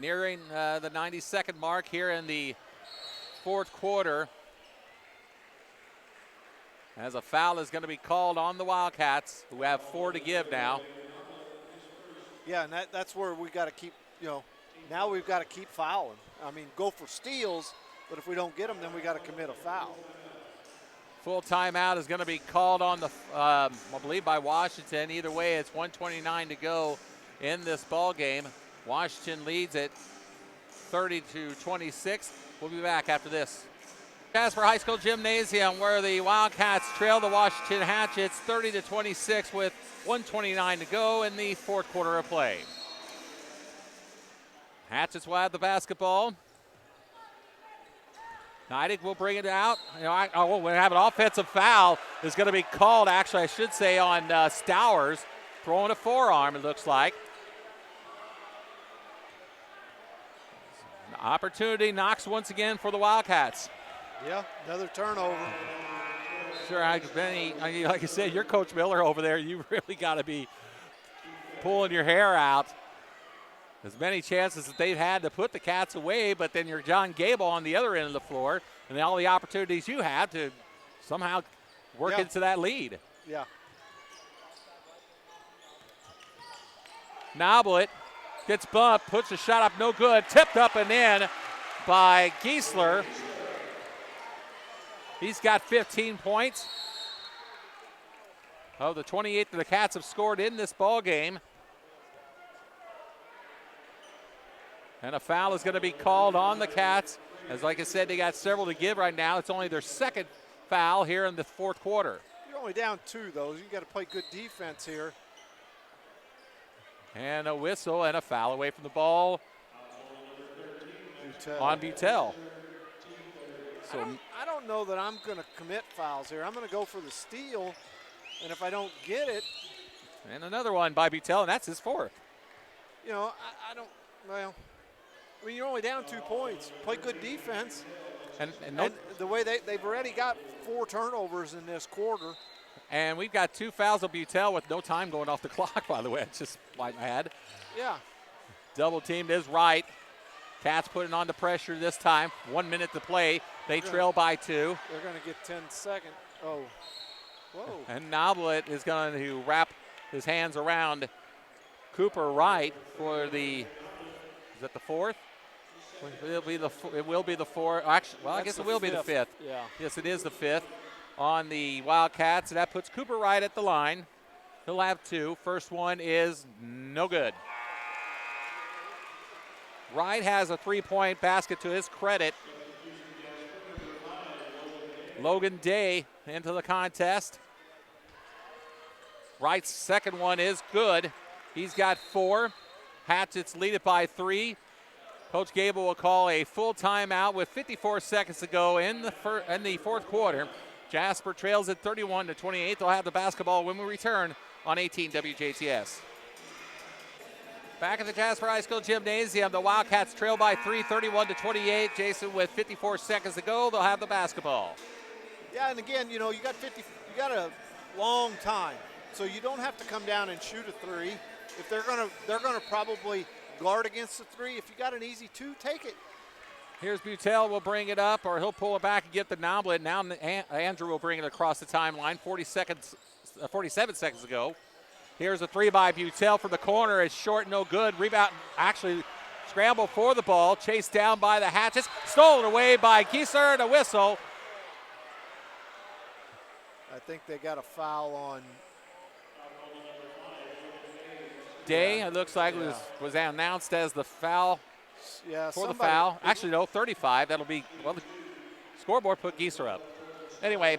Nearing the 90-second mark here in the fourth quarter, as a foul is going to be called on the Wildcats, who have 4 to give now. Yeah, and that's where we got to keep, now we've got to keep fouling. I mean, go for steals, but if we don't get them, then we got to commit a foul. Full timeout is going to be called on the, I believe, by Washington. Either way, it's 1:29 to go in this ball game. Washington leads it 30-26. We'll be back after this. Jasper High School Gymnasium, where the Wildcats trail the Washington Hatchets 30-26 with 1:29 to go in the fourth quarter of play. Hatchets will have the basketball. Neidig will bring it out. We'll have an offensive foul. Is going to be called, actually, I should say, on Stowers. Throwing a forearm, it looks like. Opportunity knocks once again for the Wildcats. Yeah, another turnover. Sure, Benny, like I said, you're Coach Miller over there. You really got to be pulling your hair out. As many chances that they've had to put the Cats away, but then you're John Gable on the other end of the floor, and all the opportunities you had to somehow work into that lead. Yeah. Noblet gets bumped, puts a shot up, no good. Tipped up and in by Giesler. He's got 15 points of the 28 that the Cats have scored in this ball game. And a foul is going to be called on the Cats. As like I said, they got several to give right now. It's only their second foul here in the fourth quarter. You're only down 2, though. You got to play good defense here. And a whistle and a foul away from the ball on Butel. So I don't know that I'm going to commit fouls here. I'm going to go for the steal, and if I don't get it. And another one by Butel, and that's his 4th. I don't, well, I mean, you're only down 2 points. Play good defense. And the way they've already got 4 turnovers in this quarter. And we've got 2 fouls of Butel with no time going off the clock, by the way. It's just might add. Yeah. Double teamed is right. Cats putting on the pressure this time. 1 minute to play. They trail by 2. They're going to get 10 seconds. Oh. Whoa. And Noblet is going to wrap his hands around Cooper Wright for the, is that the 4th? It will be the 4th. Actually, well, I guess it will be the 5th. Yeah. Yes, it is the 5th on the Wildcats. And that puts Cooper Wright at the line. He'll have 2. First one is no good. Wright has a 3-point basket to his credit. Logan Day into the contest. Wright's second one is good. He's got 4. Hatchets lead it by 3. Coach Gable will call a full timeout with 54 seconds to go in the fourth quarter. Jasper trails at 31-28. They'll have the basketball when we return on 18 WJTS. Back at the Jasper High School Gymnasium, the Wildcats trail by 3, 31-28. Jason, with 54 seconds to go, they'll have the basketball. Yeah, and again, you got a long time, so you don't have to come down and shoot a 3. If they're gonna probably guard against the 3. If you got an easy 2, take it. Here's Butel will bring it up, or he'll pull it back and get the Noblet. Now Andrew will bring it across the timeline. 47 seconds ago. Here's a three by Butel from the corner. It's short, no good. Rebound, actually scramble for the ball. Chased down by the Hatchets. Stolen away by Gieser and a whistle. I think they got a foul on Day. It looks like it was announced as the foul. Yeah, for the foul. Actually, no, 35. That'll be, well, the scoreboard put Gieser up. Anyway,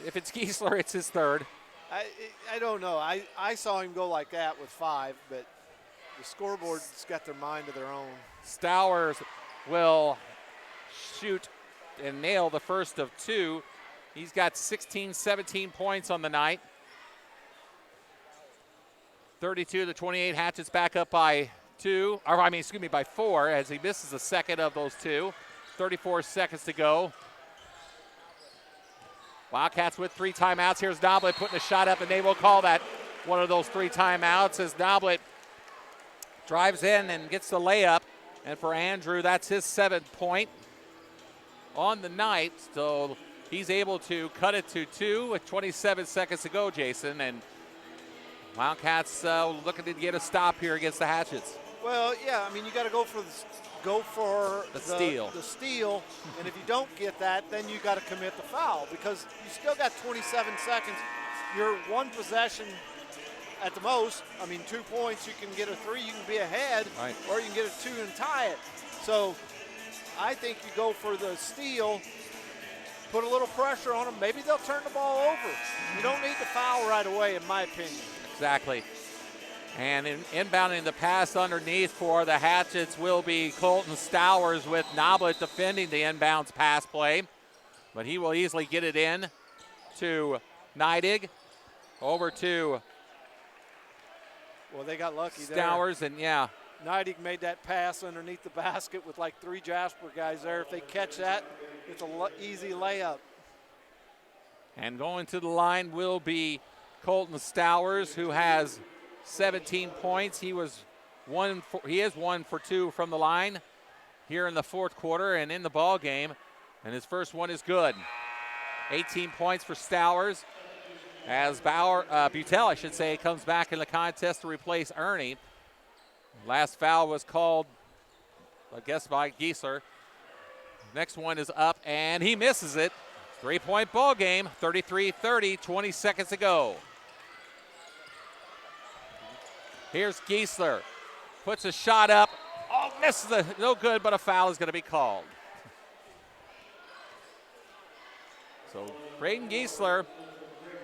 if it's Giesler, it's his third. I don't know. I saw him go like that with 5, but the scoreboard's got their mind of their own. Stowers will shoot and nail the first of 2. He's got 16, 17 points on the night. 32-28. Hatchets back up by 2, or by 4, as he misses the second of those 2. 34 seconds to go. Wildcats with 3 timeouts. Here's Noblet putting a shot up, and they will call that one of those 3 timeouts as Noblet drives in and gets the layup. And for Andrew, that's his 7th point on the night. So he's able to cut it to 2 with 27 seconds to go, Jason. And Wildcats looking to get a stop here against the Hatchets. Well, yeah, I mean, you got to go for the steal. The steal, and if you don't get that, then you got to commit the foul because you still got 27 seconds. You're 1 possession at the most. I mean, 2 points, you can get a 3, you can be ahead, right, or you can get a 2 and tie it. So I think you go for the steal, put a little pressure on them. Maybe they'll turn the ball over. You don't need the foul right away, in my opinion. Exactly. And inbounding the pass underneath for the Hatchets will be Colton Stowers with Noblet defending the inbounds pass play. But he will easily get it in to Neidig. Over to well, they got lucky Stowers, there. And yeah. Neidig made that pass underneath the basket with like 3 Jasper guys there. If they catch that, it's an easy layup. And going to the line will be Colton Stowers, who has 17 points. He is 1 for 2 from the line here in the 4th quarter and in the ball game, and his first one is good. 18 points for Stowers as Butel, I should say, comes back in the contest to replace Ernie. Last foul was called, I guess, by Gieser. Next one is up, and he misses it. 3-point ball game, 33-30, 20 seconds to go. Here's Giesler, puts a shot up. Oh, misses it, no good, but a foul is going to be called. So Braden Giesler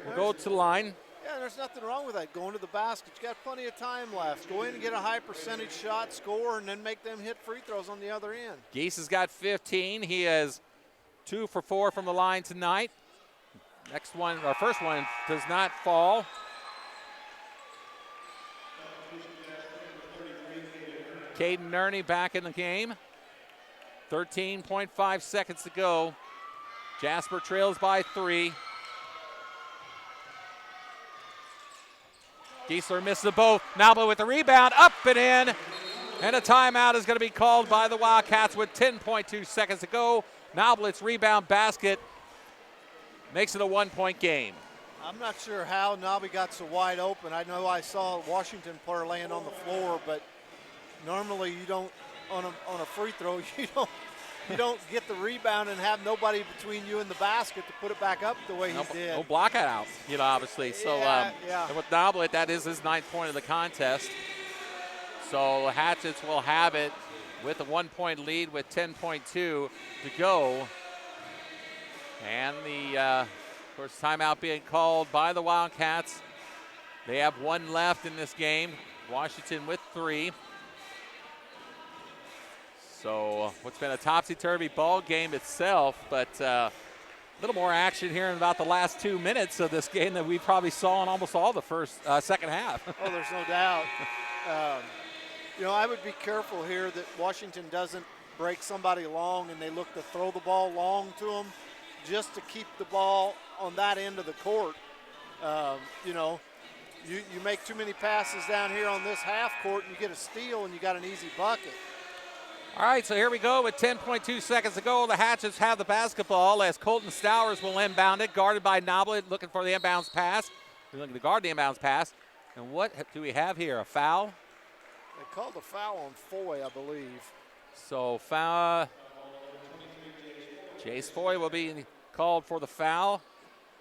will go to the line. Yeah, there's nothing wrong with that, going to the basket. You got plenty of time left. Go in and get a high percentage shot, score, and then make them hit free throws on the other end. Gies has got 15. He is 2 for 4 from the line tonight. First one does not fall. Caden Nerney back in the game. 13.5 seconds to go. Jasper trails by 3. Giesler misses both. Noblet with the rebound, up and in. And a timeout is going to be called by the Wildcats with 10.2 seconds to go. Noblet's rebound basket makes it a 1-point game. I'm not sure how Nobby got so wide open. I know I saw a Washington player laying on the floor, but normally you don't, on a free throw, you don't get the rebound and have nobody between you and the basket to put it back up the way he did. No block it out, obviously. So yeah. And with Noblet, that is his 9th point of the contest. So Hatchets will have it with a 1-point lead with 10.2 to go. And of course, timeout being called by the Wildcats. They have 1 left in this game. Washington with 3. So what's been a topsy-turvy ball game itself, but a little more action here in about the last 2 minutes of this game than we probably saw in almost all the second half. Oh, there's no doubt. I would be careful here that Washington doesn't break somebody long and they look to throw the ball long to them just to keep the ball on that end of the court. You make too many passes down here on this half court and you get a steal and you got an easy bucket. All right, so here we go with 10.2 seconds to go. The Hatchets have the basketball as Colton Stowers will inbound it, guarded by Noblet, looking for the inbounds pass. We're looking to guard the inbounds pass. And what do we have here, a foul? They called a foul on Foy, I believe. So foul, Jace Foy will be called for the foul.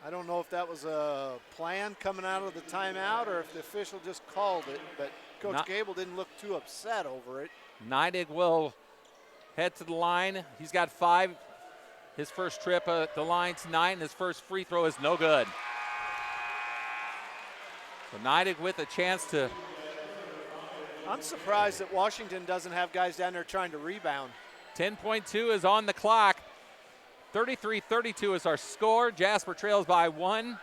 I don't know if that was a plan coming out of the timeout or if the official just called it, but Coach Gable didn't look too upset over it. Neidig will head to the line. He's got 5. His first trip at the line tonight, and his first free throw is no good. So Neidig with a chance to. I'm surprised that Washington doesn't have guys down there trying to rebound. 10.2 is on the clock. 33-32 is our score. Jasper trails by 1.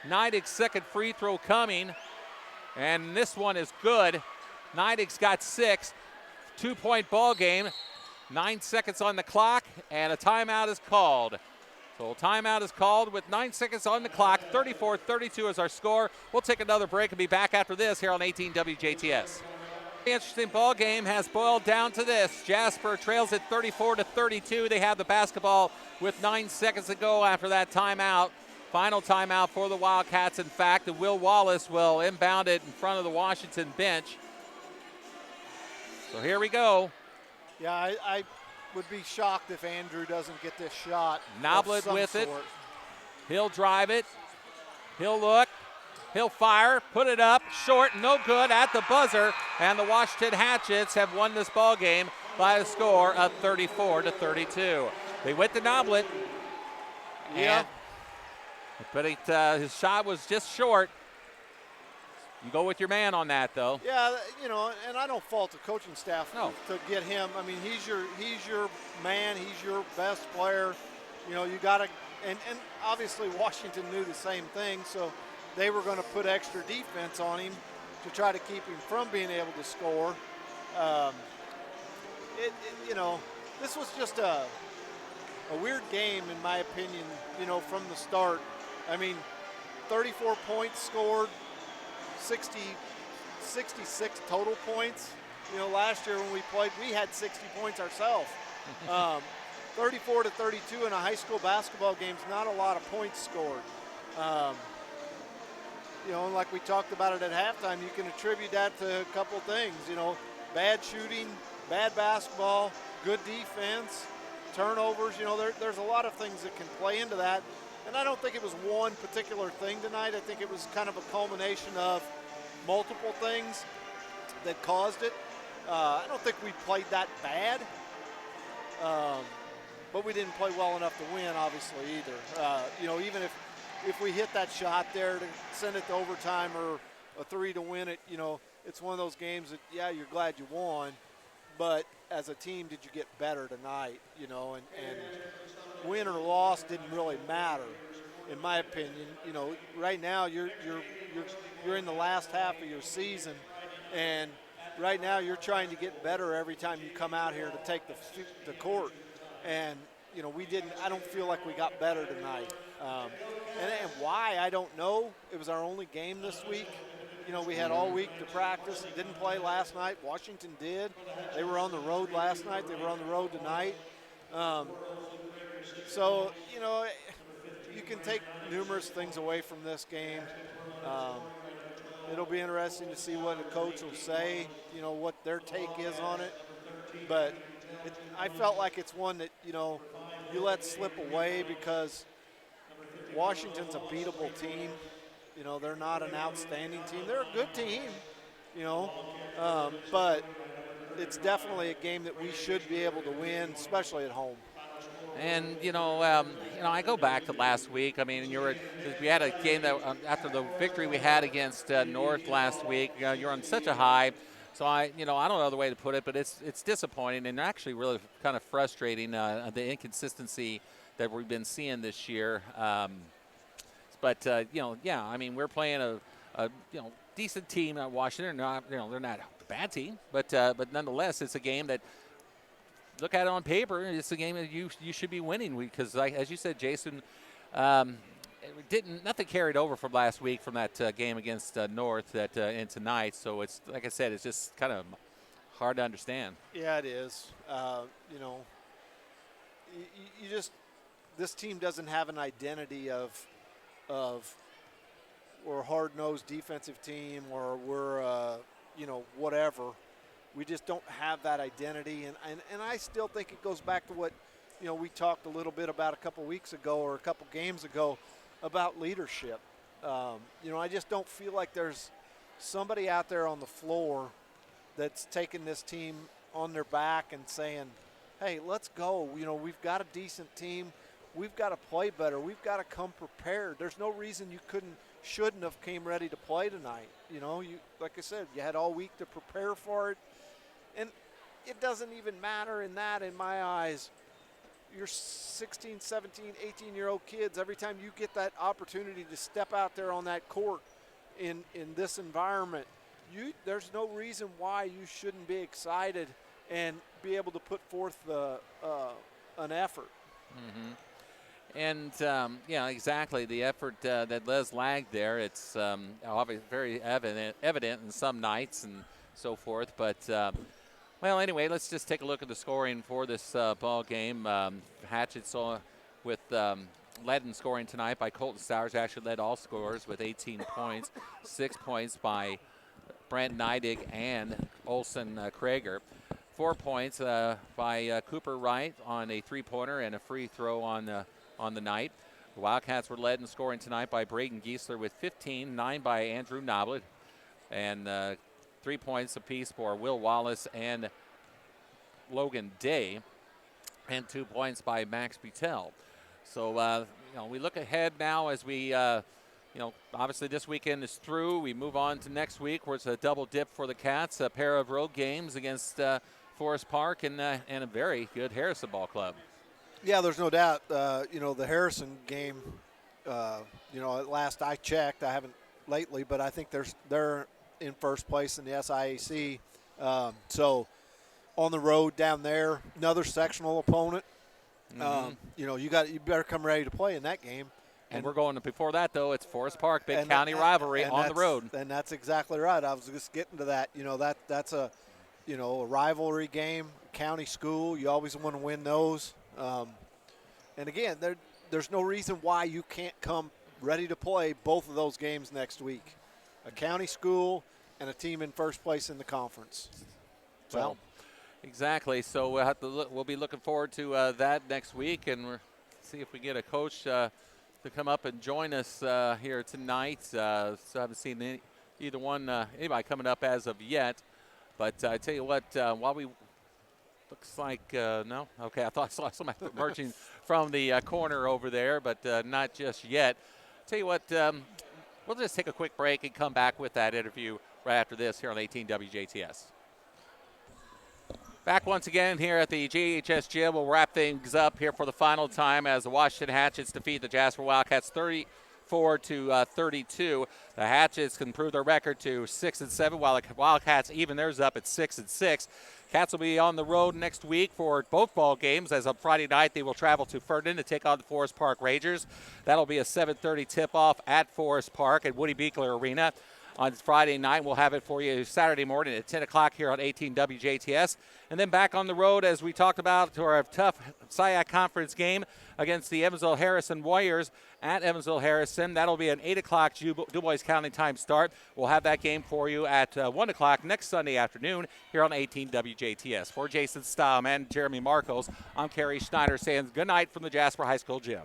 Neidig's second free throw coming, and this one is good. Neidig's got 6. 2-point ball game. 9 seconds on the clock, and a timeout is called. So a timeout is called with 9 seconds on the clock. 34-32 is our score. We'll take another break and be back after this here on 18 WJTS. The interesting ball game has boiled down to this. Jasper trails at 34-32. They have the basketball with 9 seconds to go after that timeout. Final timeout for the Wildcats, in fact, and Will Wallace will inbound it in front of the Washington bench. So here we go. Yeah, I would be shocked if Andrew doesn't get this shot. Noblet with it. He'll drive it. He'll look. He'll fire. Put it up. Short. No good at the buzzer. And the Washington Hatchets have won this ball game by a score of 34-32. They went to Noblet. Yeah. But his shot was just short. You go with your man on that, though. Yeah, you know, and I don't fault the coaching staff to get him. I mean, he's your man. He's your best player. You know, you got to, and obviously Washington knew the same thing, so they were going to put extra defense on him to try to keep him from being able to score. You know, this was just a weird game, in my opinion, you know, from the start. I mean, 34 points scored. 66 total points. You know, last year when we played, we had 60 points ourselves. 34-32 in a high school basketball game is not a lot of points scored. You know, and like we talked about it at halftime, you can attribute that to a couple things. You know, bad shooting, bad basketball, good defense, turnovers. You know, there's a lot of things that can play into that. And I don't think it was one particular thing tonight. I think it was kind of a culmination of multiple things that caused it. I don't think we played that bad, but we didn't play well enough to win, obviously, either. You know, even if we hit that shot there to send it to overtime or a 3 to win it, you know, it's one of those games that, yeah, you're glad you won, but as a team, did you get better tonight, you know, and win or loss didn't really matter, in my opinion. You know, right now you're in the last half of your season, and right now you're trying to get better every time you come out here to take the court. And you know, I don't feel like we got better tonight. And why, I don't know. It was our only game this week. You know, we had all week to practice. Didn't play last night. Washington did. They were on the road last night. They were on the road tonight. So, you know, you can take numerous things away from this game. It'll be interesting to see what the coach will say, you know, what their take is on it. But I felt like it's one that, you know, you let slip away because Washington's a beatable team. You know, they're not an outstanding team. They're a good team, you know, but it's definitely a game that we should be able to win, especially at home. And you know, I go back to last week. I mean, we had a game that after the victory we had against North last week. You're on such a high. So I don't know the way to put it, but it's disappointing and actually really kind of frustrating the inconsistency that we've been seeing this year. But you know, yeah, I mean, we're playing a decent team at Washington. They're not a bad team, but nonetheless, it's a game that. Look at it on paper. It's a game that you should be winning because, as you said, Jason, nothing carried over from last week from that game against North and tonight. So it's like I said, it's just kind of hard to understand. Yeah, it is. You know, you just, this team doesn't have an identity of we're a hard-nosed defensive team or we're, you know, whatever. We just don't have that identity. And I still think it goes back to what, you know, we talked a little bit about a couple weeks ago or a couple games ago about leadership. You know, I just don't feel like there's somebody out there on the floor that's taking this team on their back and saying, hey, let's go. You know, we've got a decent team. We've got to play better. We've got to come prepared. There's no reason you shouldn't have came ready to play tonight. You know, like I said, you had all week to prepare for it. And it doesn't even matter in my eyes. You're 16, 17, 18-year-old kids. Every time you get that opportunity to step out there on that court in this environment, there's no reason why you shouldn't be excited and be able to put forth an effort. Mm-hmm. And, yeah, exactly. The effort that Les lagged there, it's obviously very evident in some nights and so forth. But, well, anyway, let's just take a look at the scoring for this ball game. Hatchets with led in scoring tonight by Colton Stowers. Actually led all scorers with 18 points. 6 points by Brent Neidig and Olson Krager. 4 points by Cooper Wright on a three-pointer and a free throw on the night. The Wildcats were led in scoring tonight by Braden Giesler with 15, 9 by Andrew Noblet, and 3 points apiece for Will Wallace and Logan Day, and 2 points by Max Butel. So, you know, we look ahead now as we, you know, obviously this weekend is through. We move on to next week where it's a double dip for the Cats, a pair of road games against Forest Park and a very good Harrison Ball Club. Yeah, there's no doubt. You know, the Harrison game, you know, at last I checked, I haven't lately, but I think they're in first place in the SIAC. So on the road down there, another sectional opponent. Mm-hmm. You know, you better come ready to play in that game. And we're going to, before that, though, it's Forest Park, big county rivalry on the road. And that's exactly right. I was just getting to that. You know, that's a, you know, a rivalry game, county school. You always want to win those. And again, there's no reason why you can't come ready to play both of those games next week. A county school and a team in first place in the conference. Well, exactly. So we'll be looking forward to that next week, and we'll see if we get a coach to come up and join us here tonight. So I haven't seen anybody coming up as of yet. But I tell you what, while we looks like no, okay, I thought I saw somebody emerging from the corner over there, but not just yet. Tell you what, we'll just take a quick break and come back with that interview right after this here on 18 WJTS. Back once again here at the JHS Gym. We'll wrap things up here for the final time as the Washington Hatchets defeat the Jasper Wildcats 34-32. The Hatchets can improve their record to 6-7, while the Wildcats even theirs up at 6-6. Cats will be on the road next week for both ball games, as on Friday night they will travel to Ferdinand to take on the Forest Park Rangers. That'll be a 7:30 tip-off at Forest Park at Woody Beekler Arena. On Friday night, we'll have it for you Saturday morning at 10 o'clock here on 18 WJTS. And then back on the road, as we talked about, to our tough SIAC Conference game against the Evansville-Harrison Warriors at Evansville-Harrison. That'll be an 8 o'clock Du Bois County time start. We'll have that game for you at 1 o'clock next Sunday afternoon here on 18 WJTS. For Jason Staum and Jeremy Marcos, I'm Kerry Schneider saying good night from the Jasper High School Gym.